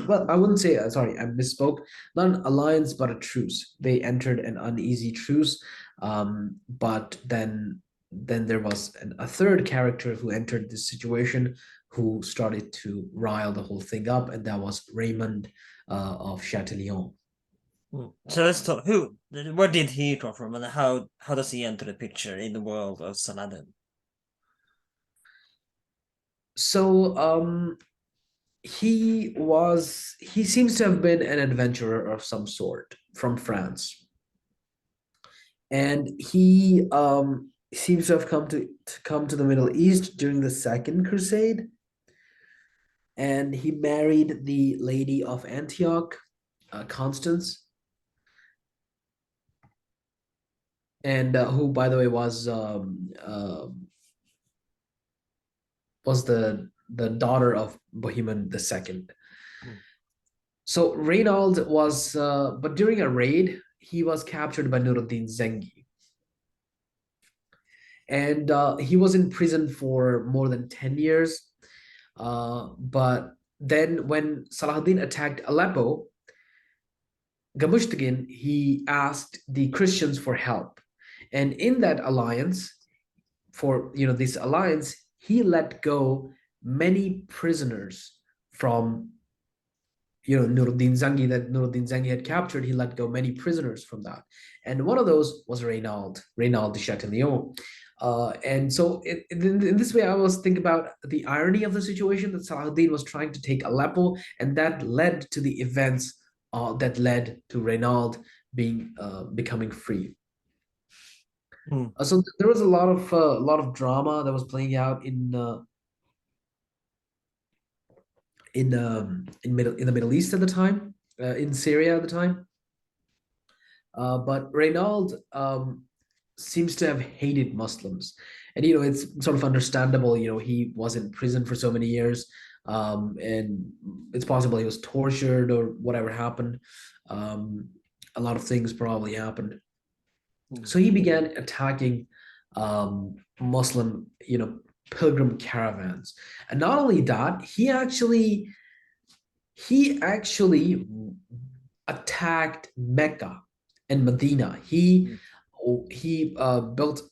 well, I wouldn't say, sorry, I misspoke. Not an alliance, but a truce. They entered an uneasy truce. But then there was a third character who entered this situation who started to rile the whole thing up, and that was Raymond of Chatillon. So let's talk. Where did he come from, and how does he enter the picture in the world of Saladin? So he seems to have been an adventurer of some sort from France, and he seems to have come to the Middle East during the Second Crusade, and he married the lady of Antioch, Constance, and who, by the way, was the daughter of Bohemond II. So Reynald was, but during a raid, he was captured by Nuruddin Zengi. And he was in prison for more than 10 years. But then when Salahuddin attacked Aleppo, Gamushtagin, he asked the Christians for help. And in that alliance, this alliance, he let go many prisoners from Nuruddin Zengi that Nuruddin Zengi had captured. He let go many prisoners from that, and one of those was Reynald de Chatillon. And so in this way, I was thinking about the irony of the situation that Salahuddin was trying to take Aleppo, and that led to the events that led to Reynald becoming free. So there was a lot of drama that was playing out in the Middle East at the time, in Syria at the time. But Reynald seems to have hated Muslims, and it's sort of understandable. He was in prison for so many years, and it's possible he was tortured or whatever happened. A lot of things probably happened. So he began attacking Muslim, pilgrim caravans, and not only that, he actually attacked Mecca and Medina. He built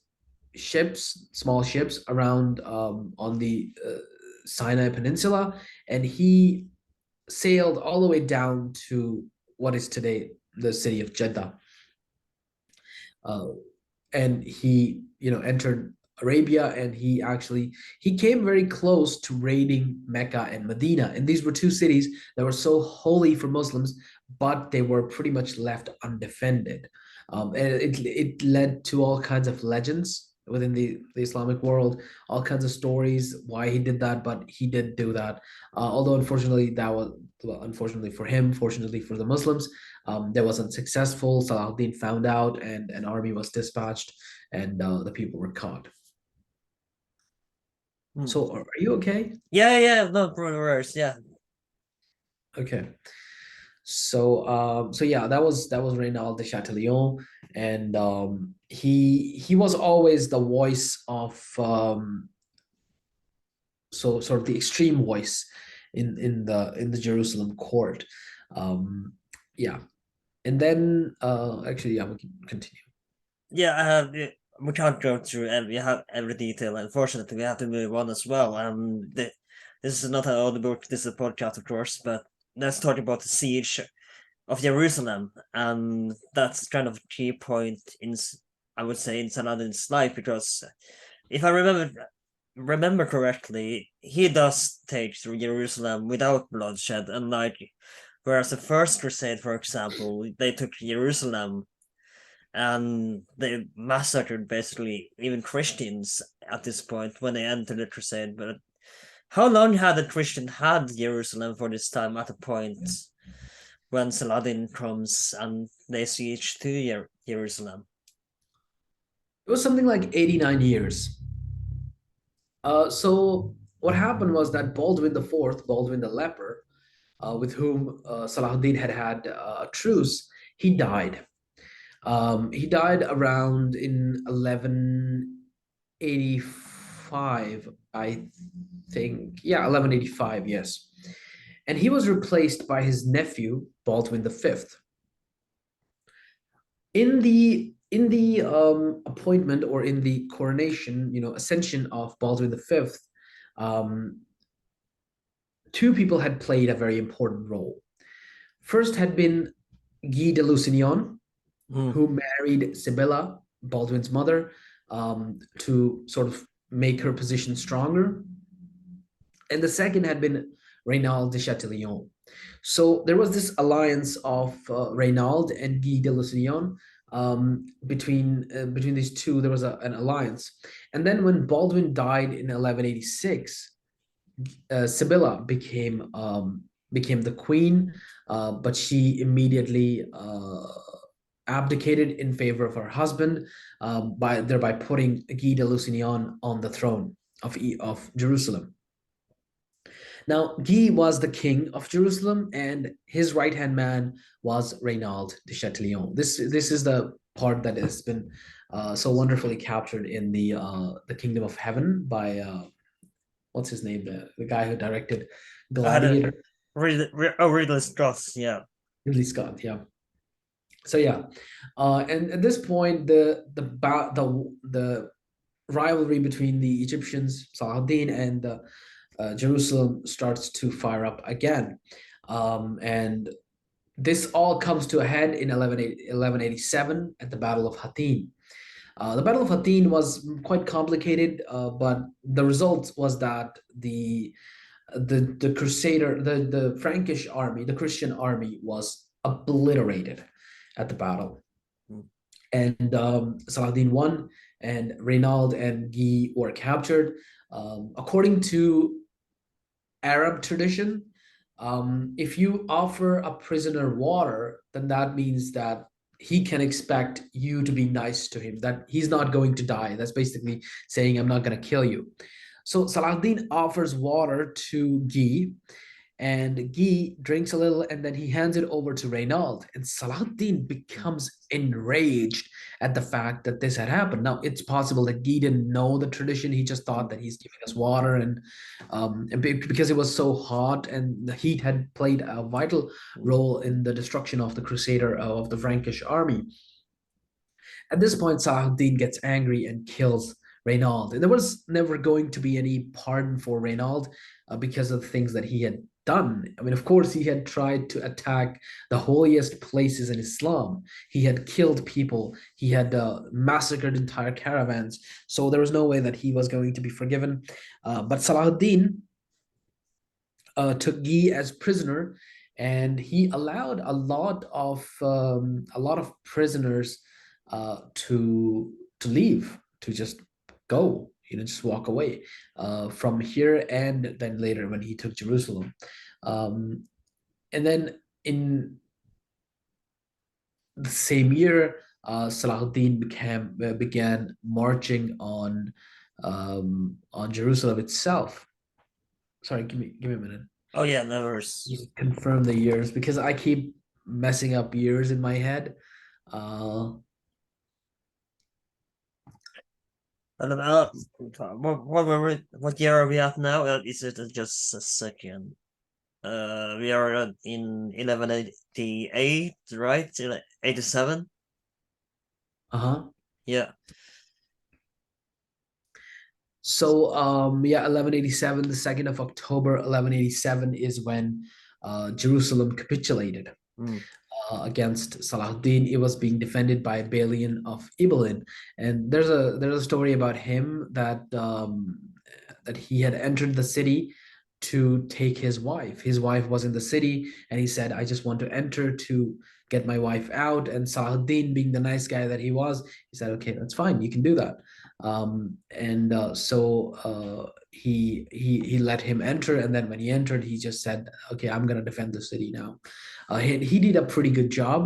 small ships around on the Sinai Peninsula, and he sailed all the way down to what is today the city of Jeddah. And he entered Arabia, and he came very close to raiding Mecca and Medina, and these were two cities that were so holy for Muslims, but they were pretty much left undefended. And it led to all kinds of legends within the Islamic world, all kinds of stories why he did that, but he did do that. Although unfortunately unfortunately for him, fortunately for the Muslims, that wasn't successful. Salahuddin found out, and an army was dispatched, and the people were caught. So are you okay? Yeah, no, worse, yeah. Okay. So yeah, that was Reynald de Chatillon, and he was always the voice of so sort of the extreme voice in the Jerusalem court. Yeah. And then actually, yeah, we can continue. Yeah, I have. We can't go through every detail. Unfortunately, we have to move on as well. This is not an audiobook. This is a podcast, of course. But let's talk about the siege of Jerusalem, and that's kind of a key point I would say, in Saladin's life, because if I remember correctly, he does take through Jerusalem without bloodshed, unlike whereas the First Crusade, for example, they took Jerusalem and they massacred basically even Christians at this point when they entered the crusade. But how long had the Christian had Jerusalem for this time at a point when Saladin comes and they siege to Jerusalem? It was something like 89 years. So what happened was that Baldwin the Fourth, Baldwin the Leper, with whom Salahuddin had a truce, he died. He died around in 1185, I think. Yeah, 1185, yes. And he was replaced by his nephew, Baldwin the Fifth. In the appointment, or in the coronation, ascension of Baldwin the Fifth, um, two people had played a very important role. First had been Guy de Lusignan, Mm. who married Sibylla, Baldwin's mother, to sort of make her position stronger. And the second had been Reynald de Chatillon. So there was this alliance of Reynald and Guy de Lusignan. Between these two, there was an alliance. And then when Baldwin died in 1186, Sibylla became the queen, but she immediately abdicated in favor of her husband, by thereby putting Guy de Lusignan on the throne of Jerusalem. Now, Guy was the king of Jerusalem, and his right hand man was Reynald de Chatillon. This is the part that has been so wonderfully captured in the Kingdom of Heaven by what's his name, the guy who directed I had a Gladiator, Ridley Scott, yeah. Ridley Scott. Yeah. So yeah, and at this point, the rivalry between the Egyptians, Saladdin, and Jerusalem starts to fire up again, and this all comes to a head in 1187 at the Battle of Hattin. The Battle of Hattin was quite complicated, but the result was that the Crusader, the Frankish army, the Christian army, was obliterated at the battle, Mm. and Saladin won, and Reynald and Guy were captured. According to Arab tradition, if you offer a prisoner water, then that means that he can expect you to be nice to him, that he's not going to die. That's basically saying, I'm not going to kill you. So Saladin offers water to Guy, and Guy drinks a little, and then he hands it over to Reynald. And Saladdin becomes enraged at the fact that this had happened. Now, it's possible that Guy didn't know the tradition. He just thought that he's giving us water, and because it was so hot, and the heat had played a vital role in the destruction of the Crusader, of the Frankish army. At this point, Salahuddin gets angry and kills Reynald. And there was never going to be any pardon for Reynald, because of the things that he had done. I mean, of course, he had tried to attack the holiest places in Islam. He had killed people. He had massacred entire caravans. So there was no way that he was going to be forgiven. But Salahuddin took Guy as prisoner, and he allowed a lot of prisoners to leave, to just go, just walk away from here, and then later when he took Jerusalem. And then in the same year, Salahuddin began marching on Jerusalem itself. Sorry, give me a minute. Oh yeah, never. Confirm the years, because I keep messing up years in my head. Uh, And what year are we at now? Is it just a second? We are in 1188, right? 87. uh-huh. Yeah. So yeah, 1187, the 2nd of October, 1187 is when Jerusalem capitulated Mm. against Saladdin. It was being defended by Balian of Ibelin, and there's a story about him that he had entered the city to take his wife. His wife was in the city, and he said, "I just want to enter to get my wife out." And Saladdin, being the nice guy that he was, he said, "Okay, that's fine. You can do that." And so he let him enter, and then when he entered, he just said, "Okay, I'm gonna defend the city now." He did a pretty good job,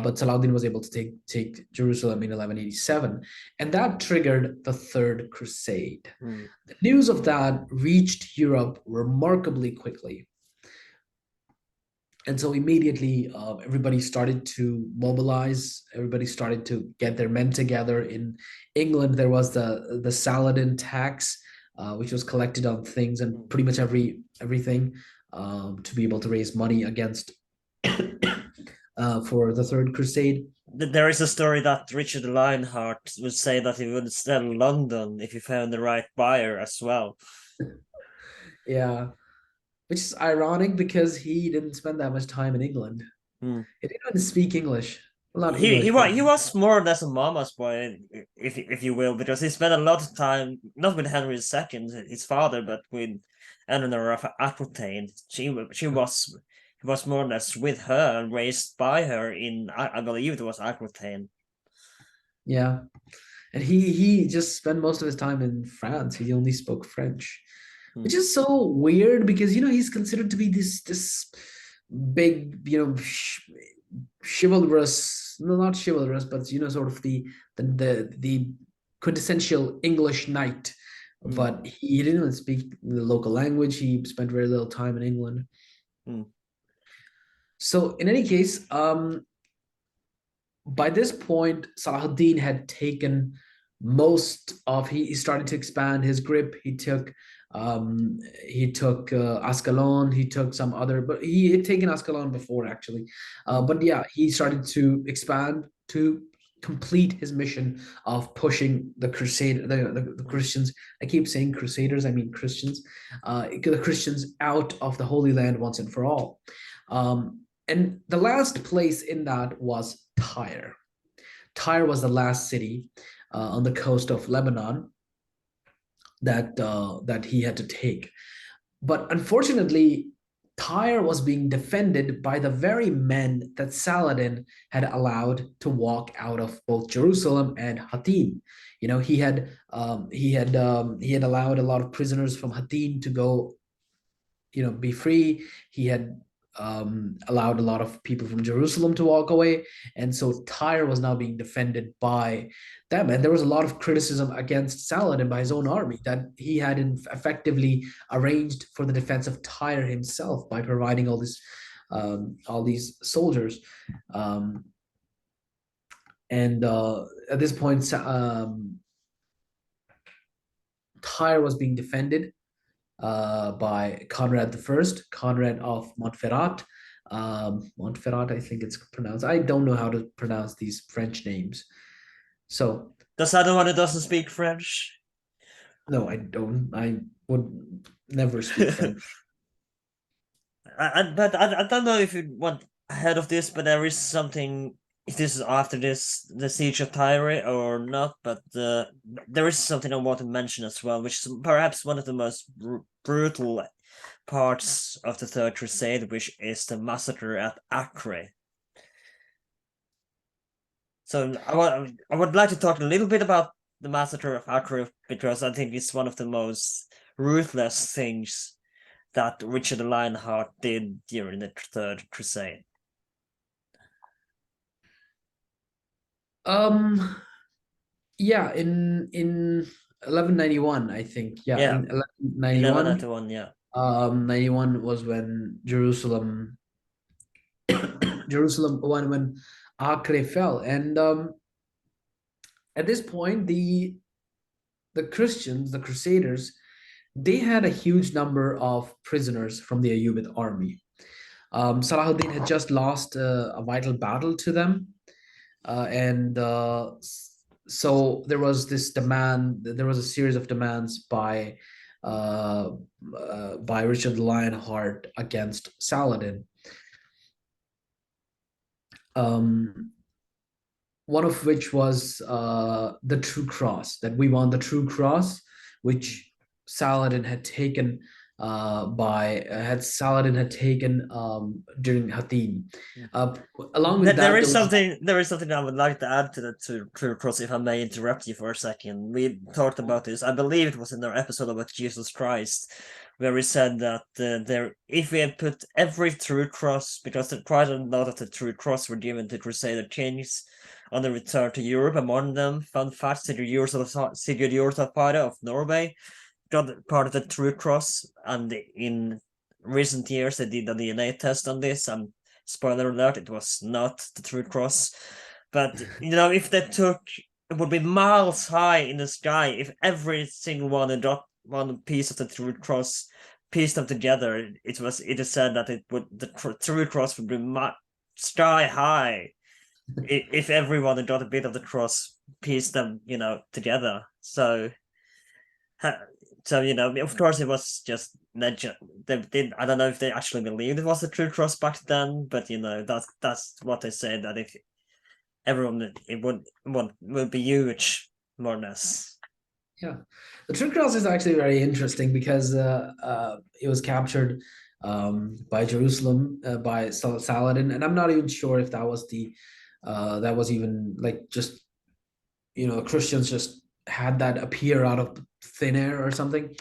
but Saladin was able to take Jerusalem in 1187, and that triggered the Third Crusade. Mm. The news of that reached Europe remarkably quickly. And so immediately, everybody started to mobilize. Everybody started to get their men together. In England, there was the Saladin tax, which was collected on things and pretty much everything, to be able to raise money against for the Third Crusade. There is a story that Richard Lionheart would say that he would sell London if he found the right buyer as well. Yeah, which is ironic because he didn't spend that much time in England. Hmm. He didn't even speak English. Well, not He English, was but he was more or less a mama's boy, if you will, because he spent a lot of time not with Henry II, his father, but with Eleanor of Aquitaine. He was more or less with her and raised by her in I believe it was Aquitaine. yeah. And he just spent most of his time in France. He only spoke French, Hmm. which is so weird because he's considered to be this big chivalrous, no, not chivalrous, but sort of the quintessential English knight. Hmm. But he didn't even speak the local language. He spent very little time in England. Hmm. So in any case, by this point, Salahuddin had taken he started to expand his grip. He took Ascalon, he took some other, but he had taken Ascalon before actually. Hmm. But yeah, he started to expand to complete his mission of pushing the Christians. I keep saying crusaders, I mean Christians, the Christians out of the Holy Land once and for all. And the last place in that was Tyre. Tyre was the last city on the coast of Lebanon that he had to take. But unfortunately, Tyre was being defended by the very men that Saladin had allowed to walk out of both Jerusalem and Hattin. He had allowed a lot of prisoners from Hattin to go, be free. He had allowed a lot of people from Jerusalem to walk away. And so Tyre was now being defended by them. And there was a lot of criticism against Saladin by his own army that he had effectively arranged for the defense of Tyre himself by providing all these soldiers. And at this point, Tyre was being defended by Conrad the First, Conrad of Montferrat. Montferrat, I think it's pronounced. I don't know how to pronounce these French names. So, Does anyone who doesn't speak French? no, I don't. I would never speak French. I don't know if you want ahead of this, but there is something. If this is after the siege of Tyre or not, but there is something I want to mention as well, which is perhaps one of the most brutal parts of the Third Crusade, which is the massacre at Acre. So I would like to talk a little bit about the massacre of Acre because I think it's one of the most ruthless things that Richard the Lionheart did during the Third Crusade. Yeah, in 1191, I think. Yeah, Yeah, in 1191, 1191, yeah. 91 was when Jerusalem, when Acre fell. And at this point, the Christians, the Crusaders, they had a huge number of prisoners from the Ayyubid army. Salahuddin had just lost a vital battle to them, and so there was this demand. There was a series of demands uh, by Richard Lionheart against Saladin. Um, one of which was the True Cross, that we want the True Cross, which Saladin had taken had Saladin had taken during Hattin. Uh, Along with There that, there is was something. There is something I would like to add to that to cross. If I may interrupt you for a second, we talked about this. I believe it was in our episode about Jesus Christ, where we said that if we had put every true cross, because quite a lot of the true cross were given to Crusader kings on the return to Europe. Among them, fun fact: Sigurd Jorsalfare of Norway got part of the true cross, and in recent years they did a DNA test on this, and spoiler alert, it was not the true cross. But if they took, it would be miles high in the sky if every single one had dropped one piece of the true cross, pieced them together. It is said that the true cross would be sky high if everyone had got a bit of the cross, pieced them together. So of course, it was just legend. They did. I don't know if they actually believed it was a true cross back then, but that's what they said, that if everyone, it would be huge, more or less. Yeah, the True Cross is actually very interesting because it was captured by Jerusalem by Saladin, and I'm not even sure if that was even like just Christians just had that appear out of thin air or something.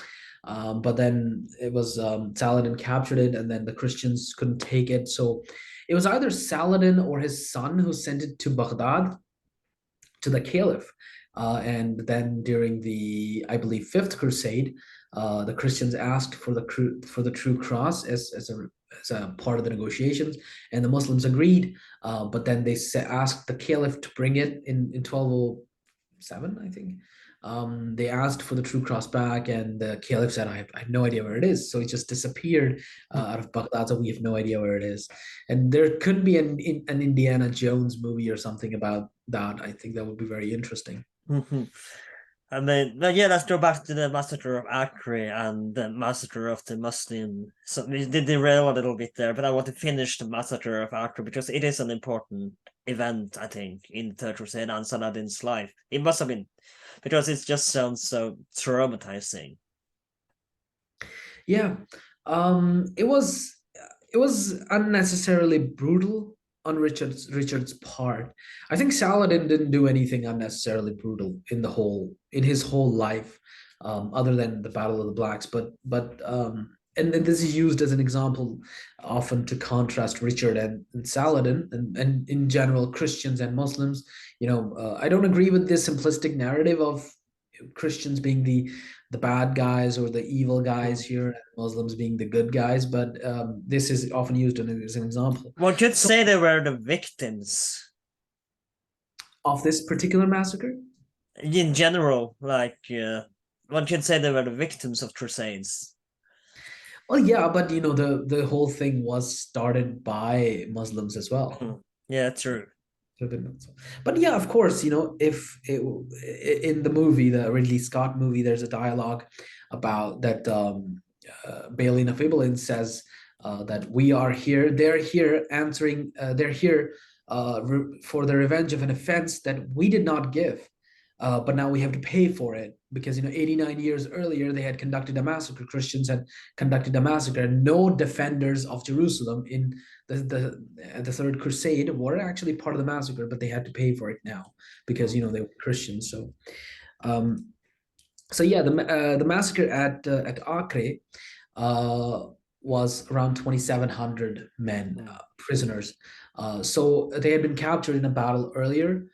But then it was Saladin captured it, and then the Christians couldn't take it. So it was either Saladin or his son who sent it to Baghdad to the Caliph. And then during the, I believe, Fifth Crusade, the Christians asked for the True Cross as a part of the negotiations, and the Muslims agreed. But then they asked the Caliph to bring it in 1207, I think. They asked for the True Cross back, and the Caliph said, I have no idea where it is. So it just disappeared out of Baghdad. So we have no idea where it is. And there could be an Indiana Jones movie or something about that. I think that would be very interesting. Mhm. And then, yeah, let's go back to the massacre of Acre and the massacre of the Muslim. So we did derail a little bit there, but I want to finish the massacre of Acre because it is an important event, I think, in the Third Crusade and Saladin's life. It must have been, because it just sounds so traumatizing. Yeah, it was unnecessarily brutal on Richard's part. I think Saladin didn't do anything unnecessarily brutal in his whole life, other than the Battle of the Blacks. And this is used as an example often to contrast Richard and Saladin, and in general Christians and Muslims. I don't agree with this simplistic narrative of Christians being the bad guys or the evil guys here, and Muslims being the good guys. But this is often used as an example. One could So say they were the victims of this particular massacre. in general. One could say they were the victims of Crusades. Well, yeah, but the whole thing was started by Muslims as well. Yeah, true. But yeah, of course, if in the movie, the Ridley Scott movie, there's a dialogue about that. Bailey Nafibalin says that we are here, they're here answering, they're here for the revenge of an offense that we did not give. But now we have to pay for it because 89 years earlier they had conducted a massacre. Christians had conducted a massacre, and no defenders of Jerusalem in the Third Crusade were actually part of the massacre, but they had to pay for it now because they were Christians. Um, so yeah, the massacre at Acre uh, was around 2,700 men, prisoners. So they had been captured in a battle earlier,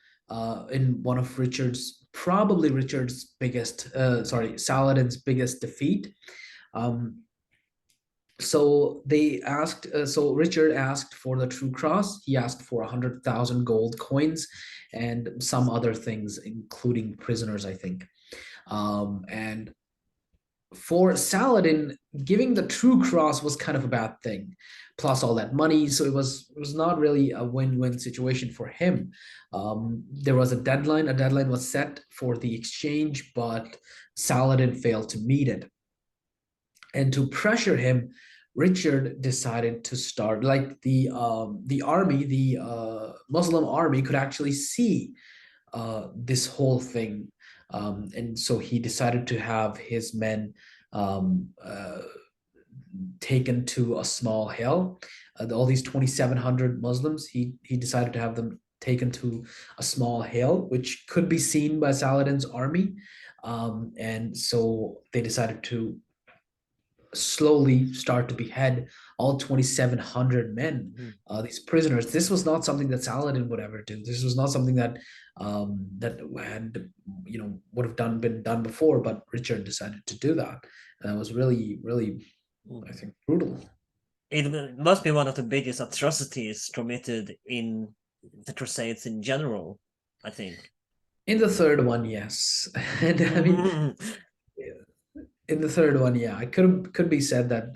in one of probably Richard's biggest, Saladin's biggest defeat. Um, so Richard asked for the True Cross. He asked for 100,000 gold coins and some other things, including prisoners, I think. And for Saladin, giving the true cross was kind of a bad thing, plus all that money. So it was not really a win-win situation for him. There was a deadline. A deadline was set for the exchange, but Saladin failed to meet it. And to pressure him, Richard decided to start like the army, the Muslim army could actually see this whole thing. And so he decided to have his men um, uh, taken to a small hill. All these 2,700 Muslims, he decided to have them taken to a small hill, which could be seen by Saladin's army. And so they decided to slowly start to behead all 2,700 men, Mhm. these prisoners. This was not something that Saladin would ever do. This was not something that that had would have been done before. But Richard decided to do that, and that was really, really, I think, brutal. It must be one of the biggest atrocities committed in the Crusades in general, I think. In the third one, yes, and I mean, in the third one, yeah, I could be said that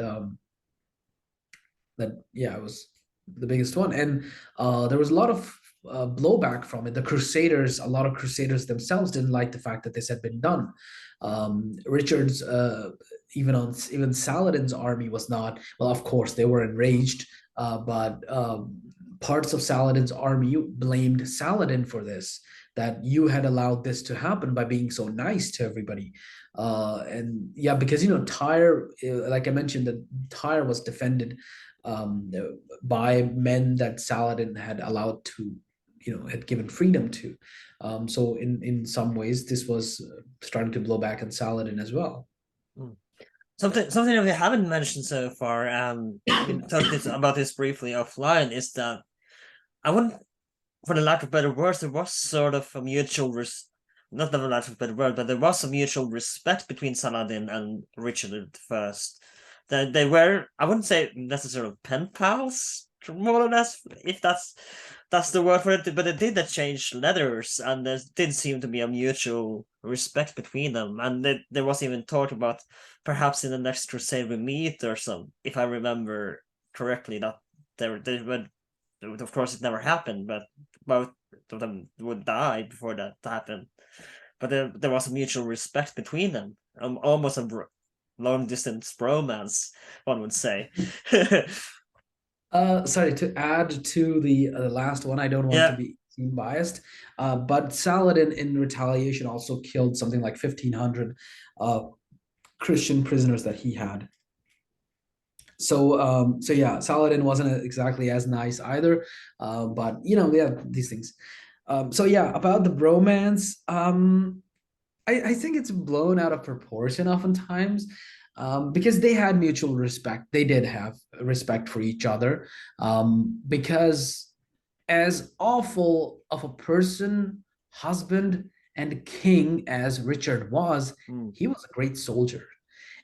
yeah, it was the biggest one, and there was a lot of blowback from it. A lot of crusaders themselves didn't like the fact that this had been done. Richard's even Saladin's army was not, well, of course they were enraged, but parts of Saladin's army blamed Saladin for this, that you had allowed this to happen by being so nice to everybody. And yeah, because Tyre, like I mentioned, that Tyre was defended um, by men that Saladin had allowed to, had given freedom to. So in some ways, this was starting to blow back on Saladin as well. Mm. Something that we haven't mentioned so far, we talked about this briefly offline, is that I wouldn't, for the lack of better words, there was sort of a not the lack of better word, but there was a mutual respect between Saladin and Richard the First. That they were, I wouldn't say necessarily pen pals, more or less, if that's the word for it, but they did exchange letters, and there did seem to be a mutual respect between them, and there was even talk about perhaps in the next crusade we meet or some, if I remember correctly, that they would, of course it never happened, but both of them would die before that happened. But there was a mutual respect between them, almost a long distance bromance, one would say. Sorry, to add to the last one, I don't want to Yeah. be seen biased, but Saladin in retaliation also killed something like 1,500 Christian prisoners that he had. So yeah, Saladin wasn't exactly as nice either, but yeah, these things. So yeah, about the bromance, I think it's blown out of proportion oftentimes, because they had mutual respect. They did have respect for each other, because as awful of a person, husband, and king as Richard was, Mm. he was a great soldier.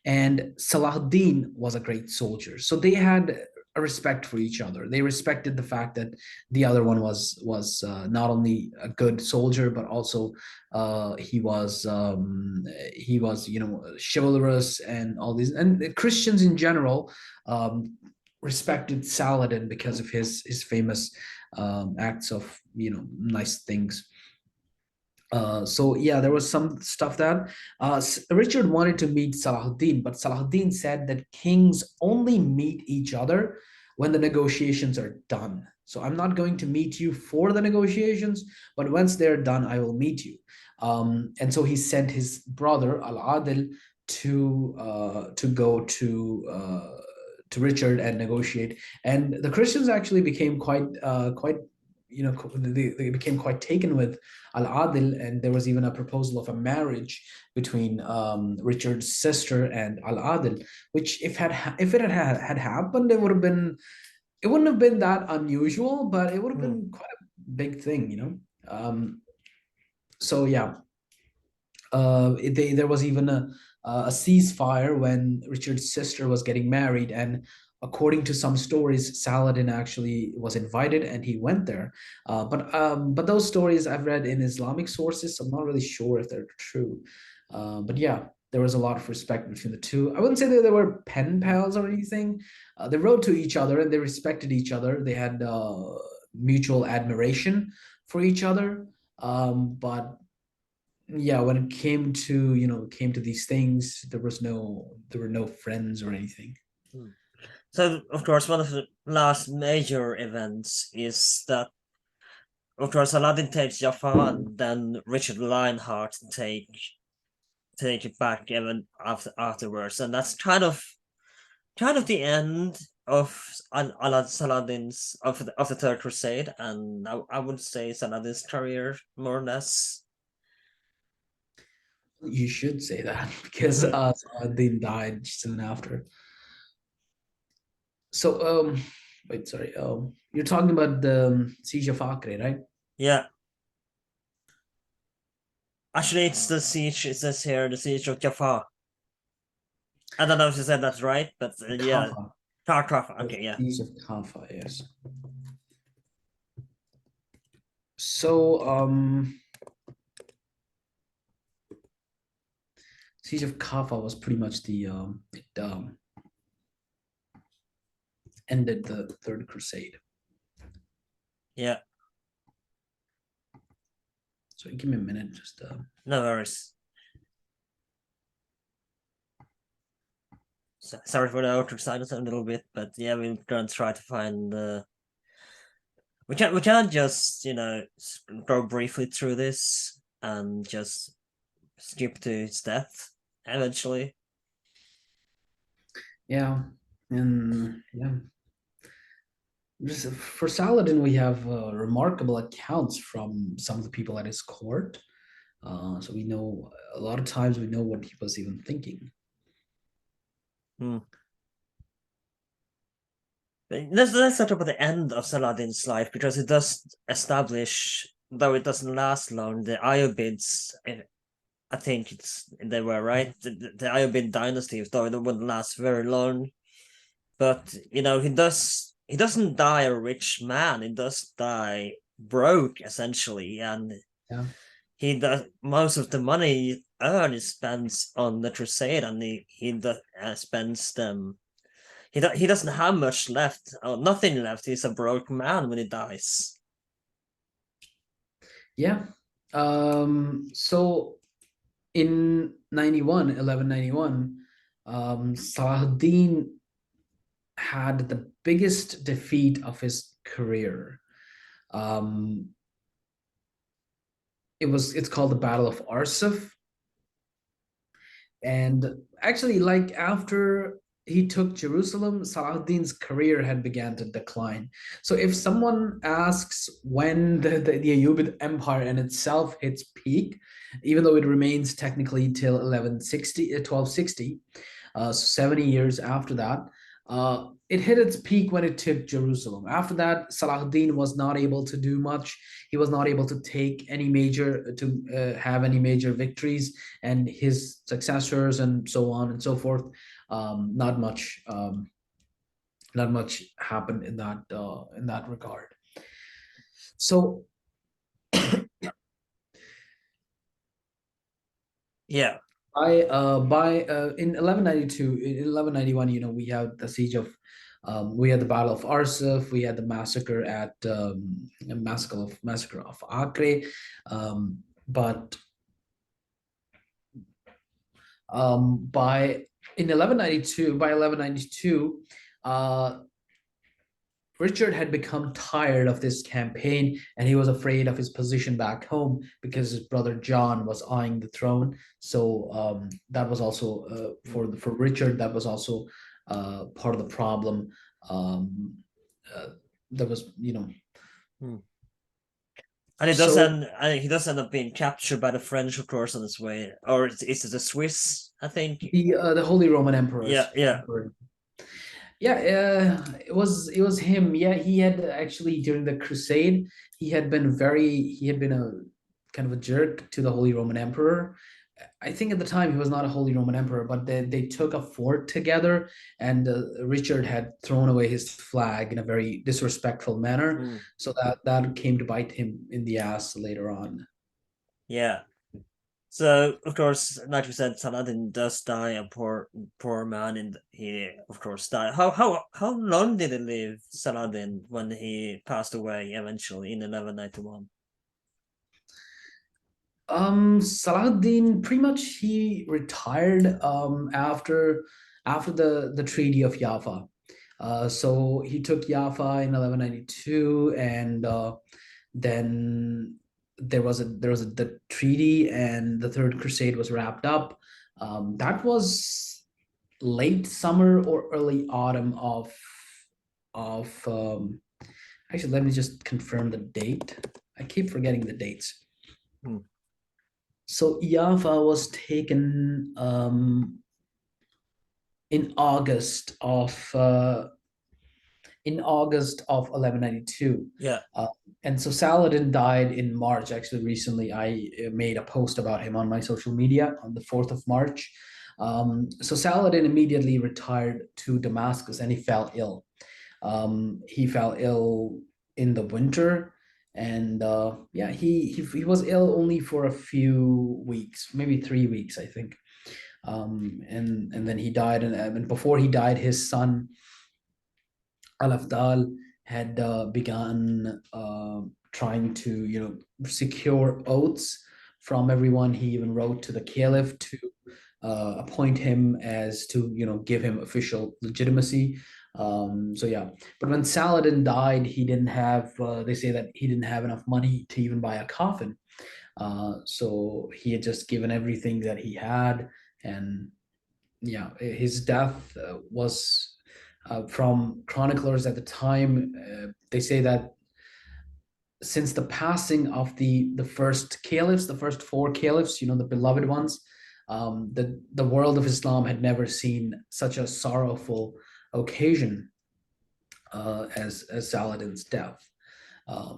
And Saladdin was a great soldier. So they had a respect for each other. They respected the fact that the other one was not only a good soldier, but also he was chivalrous and all these. And Christians in general respected Saladin because of his famous acts of nice things. So yeah, there was some stuff that Richard wanted to meet Salahuddin, but Salahuddin said that kings only meet each other when the negotiations are done. So I'm not going to meet you for the negotiations, but once they're done, I will meet you. And so he sent his brother Al Adil to go to Richard and negotiate. And the Christians actually became quite they became quite taken with Al Adil, and there was even a proposal of a marriage between Richard's sister and Al Adil, which if it had happened, it wouldn't have been that unusual, but it would have Mm. been quite a big thing. So yeah, there was even a ceasefire when Richard's sister was getting married, and according to some stories, Saladin actually was invited and he went there. But those stories I've read in Islamic sources, so I'm not really sure if they're true. But yeah. there was a lot of respect between the two. I wouldn't say that they were pen pals or anything. They wrote to each other and they respected each other. They had mutual admiration for each other. But yeah, when it came to these things, there were no friends or anything. Hmm. So, of course, one of the last major events is that, of course, Aladdin takes Jafar, and then Richard Lionheart take it back even afterwards, and that's kind of the end of Saladdin's of the Third Crusade, and I would say Saladdin's career more or less. You should say that because Saladin died soon after. So, wait, sorry. You're talking about the siege of Acre, right? Yeah, actually, it's the siege. It says here the siege of Jafar. I don't know if you said that's right, but yeah, Kaffa. Tarkov. The Okay, yeah, siege of Kaffa, yes. So, siege of Kaffa was pretty much it ended the Third Crusade. yeah. So give me a minute, just No worries. Sorry for the outer silence a little bit, but yeah, we're gonna try to find. We can't just go briefly through this and just skip to its death eventually. yeah, and yeah. For Saladin, we have remarkable accounts from some of the people at his court. So we know a lot of times we know what he was even thinking. Hmm. Let's talk about the end of Saladin's life, because it does establish, though it doesn't last long, the Ayyubids. I think they were right. The Ayyubid dynasty, though it wouldn't last very long. But he doesn't die a rich man. He does die broke essentially, and Yeah. he does most of the money he earned he spends on the crusade, and spends them. He doesn't have much left, or nothing left. He's a broke man when he dies. Yeah. So in 1191, Saladdin had the biggest defeat of his career. Um, it's called the Battle of Arsuf. And actually, like after he took Jerusalem, Salahuddin's career had began to decline. So if someone asks when the Ayyubid Empire in itself hits peak, even though it remains technically till 1260, so 70 years after that, it hit its peak when it took Jerusalem. After that, Salahuddin was not able to do much. He was not able to have any major victories, and his successors and so on and so forth. Not much. Not much happened in that regard. So Yeah, by in 1192, in 1191, we have the siege of we had the Battle of Arsuf, we had the massacre at massacre of Acre, but by 1192, Richard had become tired of this campaign, and he was afraid of his position back home because his brother John was eyeing the throne. So that was also for Richard. That was also part of the problem. Uh, that was hmm. And so he does end up being captured by the French, of course, on his way, or is it the Swiss? I think. the Holy Roman Emperors. Yeah, yeah. Yeah, it was him. Yeah, he had actually during the crusade, he had been a kind of a jerk to the Holy Roman Emperor. I think at the time he was not a Holy Roman Emperor, but they took a fort together, and Richard had thrown away his flag in a very disrespectful manner. Hmm. So that came to bite him in the ass later on. Yeah. So of course, like you said, Saladin does die a poor man, and he of course died. How long did he live, Saladin, when he passed away eventually in 1191? Saladdin pretty much he retired after the Treaty of Jaffa. So he took Jaffa in 1192, and then there was the treaty, and the Third Crusade was wrapped up. That was late summer or early autumn of actually, let me just confirm the date. I keep forgetting the dates. Hmm. So Jaffa was taken in August of 1192. Yeah. And so Saladin died in March. Actually, recently I made a post about him on my social media on the 4th of March. So Saladin immediately retired to Damascus, and he fell ill. He fell ill in the winter, and yeah, he was ill only for a few weeks, maybe 3 weeks, I think. And then he died, and before he died, his son Al-Afdal had begun trying to, secure oaths from everyone. He even wrote to the caliph to appoint him as to, give him official legitimacy. So yeah, but when Saladin died, he didn't have. They say that he didn't have enough money to even buy a coffin. So he had just given everything that he had, and yeah, his death was from chroniclers at the time. They say that since the passing of the first caliphs, the first four caliphs, the beloved ones, the world of Islam had never seen such a sorrowful occasion as Saladin's death.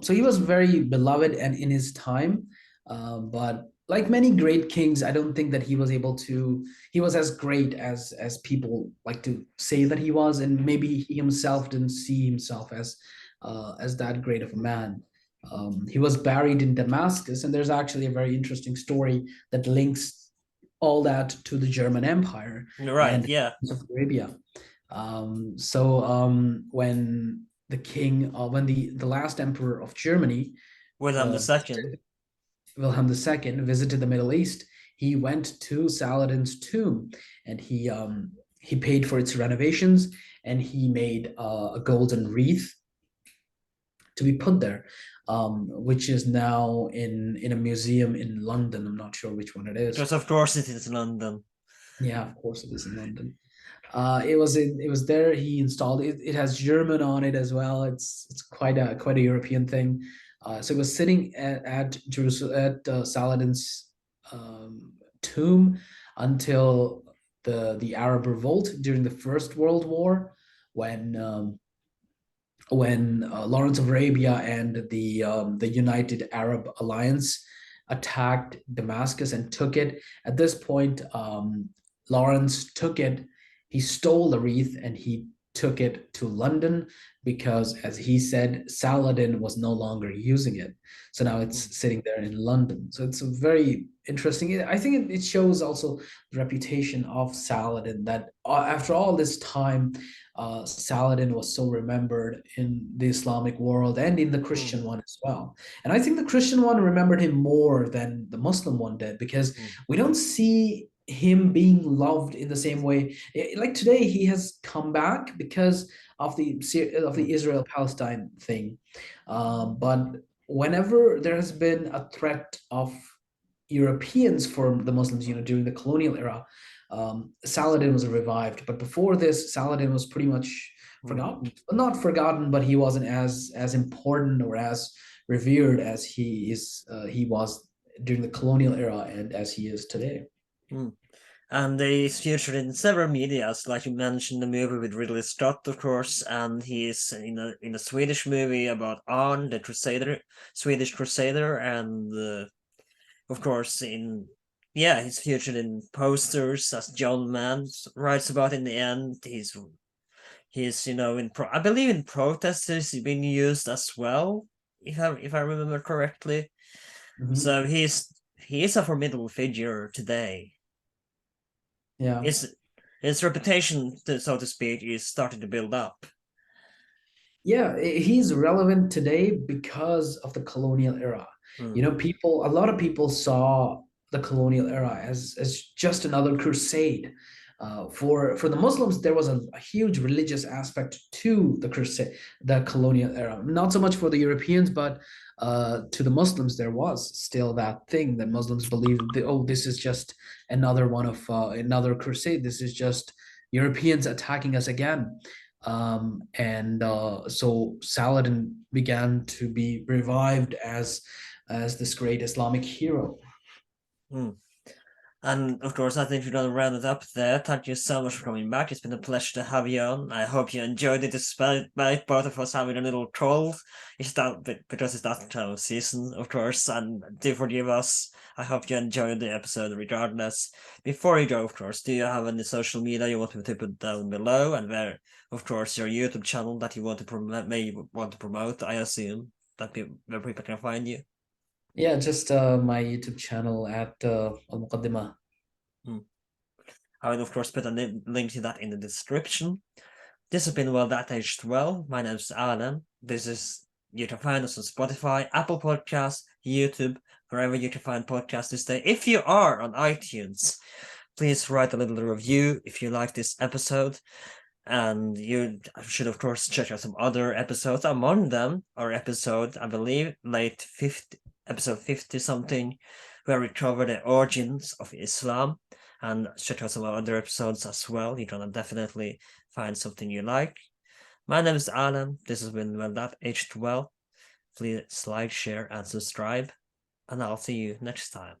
So he was very beloved and in his time, but like many great kings, I don't think that he was able to. He was as great as people like to say that he was, and maybe he himself didn't see himself as that great of a man. He was buried in Damascus, and there's actually a very interesting story that links all that to the German Empire Right. and Yeah. Arabia. When the king, when the last emperor of Germany, Wilhelm the uh, Second. Wilhelm II, visited the Middle East, he went to Saladin's tomb, and he paid for its renovations, and he made a golden wreath to be put there, which is now in a museum in London. I'm not sure which one it is. Because of course it is London. Yeah, of course it is in London. It was there. He installed it. It has German on it as well. It's quite a European thing. So it was sitting at Jerusalem at Saladin's tomb until the Arab revolt during the First World War, when Lawrence of Arabia and the United Arab Alliance attacked Damascus and took it. At this point, Lawrence took it. He stole the wreath and he took it to London because, as he said, Saladin was no longer using it. So now it's sitting there in London. So it's a very interesting. I think it shows also the reputation of Saladin, that after all this time, Saladin was so remembered in the Islamic world and in the Mm. Christian one as well. And I think the Christian one remembered him more than the Muslim one did, because we don't see him being loved in the same way. Like today, he has come back because of the Israel Palestine thing. But whenever there has been a threat of Europeans for the Muslims, during the colonial era, Saladin was revived. But before this, Saladin was pretty much Mm. forgotten. Not forgotten, but he wasn't as important or as revered as he was during the colonial era and as he is today. Mm. And he's featured in several medias, like you mentioned, the movie with Ridley Scott, of course, and he's in a Swedish movie about Arn, the Crusader, Swedish Crusader, and of course he's featured in posters, as John Mann writes about in the end. He's I believe in protesters he's been used as well, if I remember correctly. Mhm. So he is a formidable figure today. Yeah. His reputation, so to speak, is starting to build up. Yeah, he's relevant today because of the colonial era. Hmm. You know, a lot of people saw the colonial era as just another crusade. For the Muslims, there was a huge religious aspect to the crusade, the colonial era. Not so much for the Europeans, but to the Muslims, there was still that thing that Muslims believed. Oh, this is just another one of another crusade. This is just Europeans attacking us again. And so Saladin began to be revived as this great Islamic hero. Hmm. And of course, I think we're going to round it up there. Thank you so much for coming back. It's been a pleasure to have you on. I hope you enjoyed it despite both of us having a little troll. Because it's that time of season, of course, and do forgive us. I hope you enjoyed the episode regardless. Before you go, of course, do you have any social media you want me to put down below? And where, of course, your YouTube channel that you want to promote, I assume, where people can find you. Yeah, just my YouTube channel at Al Muqaddimah. Hmm. I will, of course, put a link to that in the description. This has been Well That Aged Well. My name is Alan. You can find us on Spotify, Apple Podcasts, YouTube, wherever you can find podcasts this day. If you are on iTunes, please write a little review if you like this episode. And you should, of course, check out some other episodes. Among them, our episode, I believe, episode 50 something, where we cover the origins of Islam. And check out some other episodes as well. You're gonna definitely find something you like. My name is Alan. This has been Well That Aged Well. Please like, share, and subscribe. And I'll see you next time.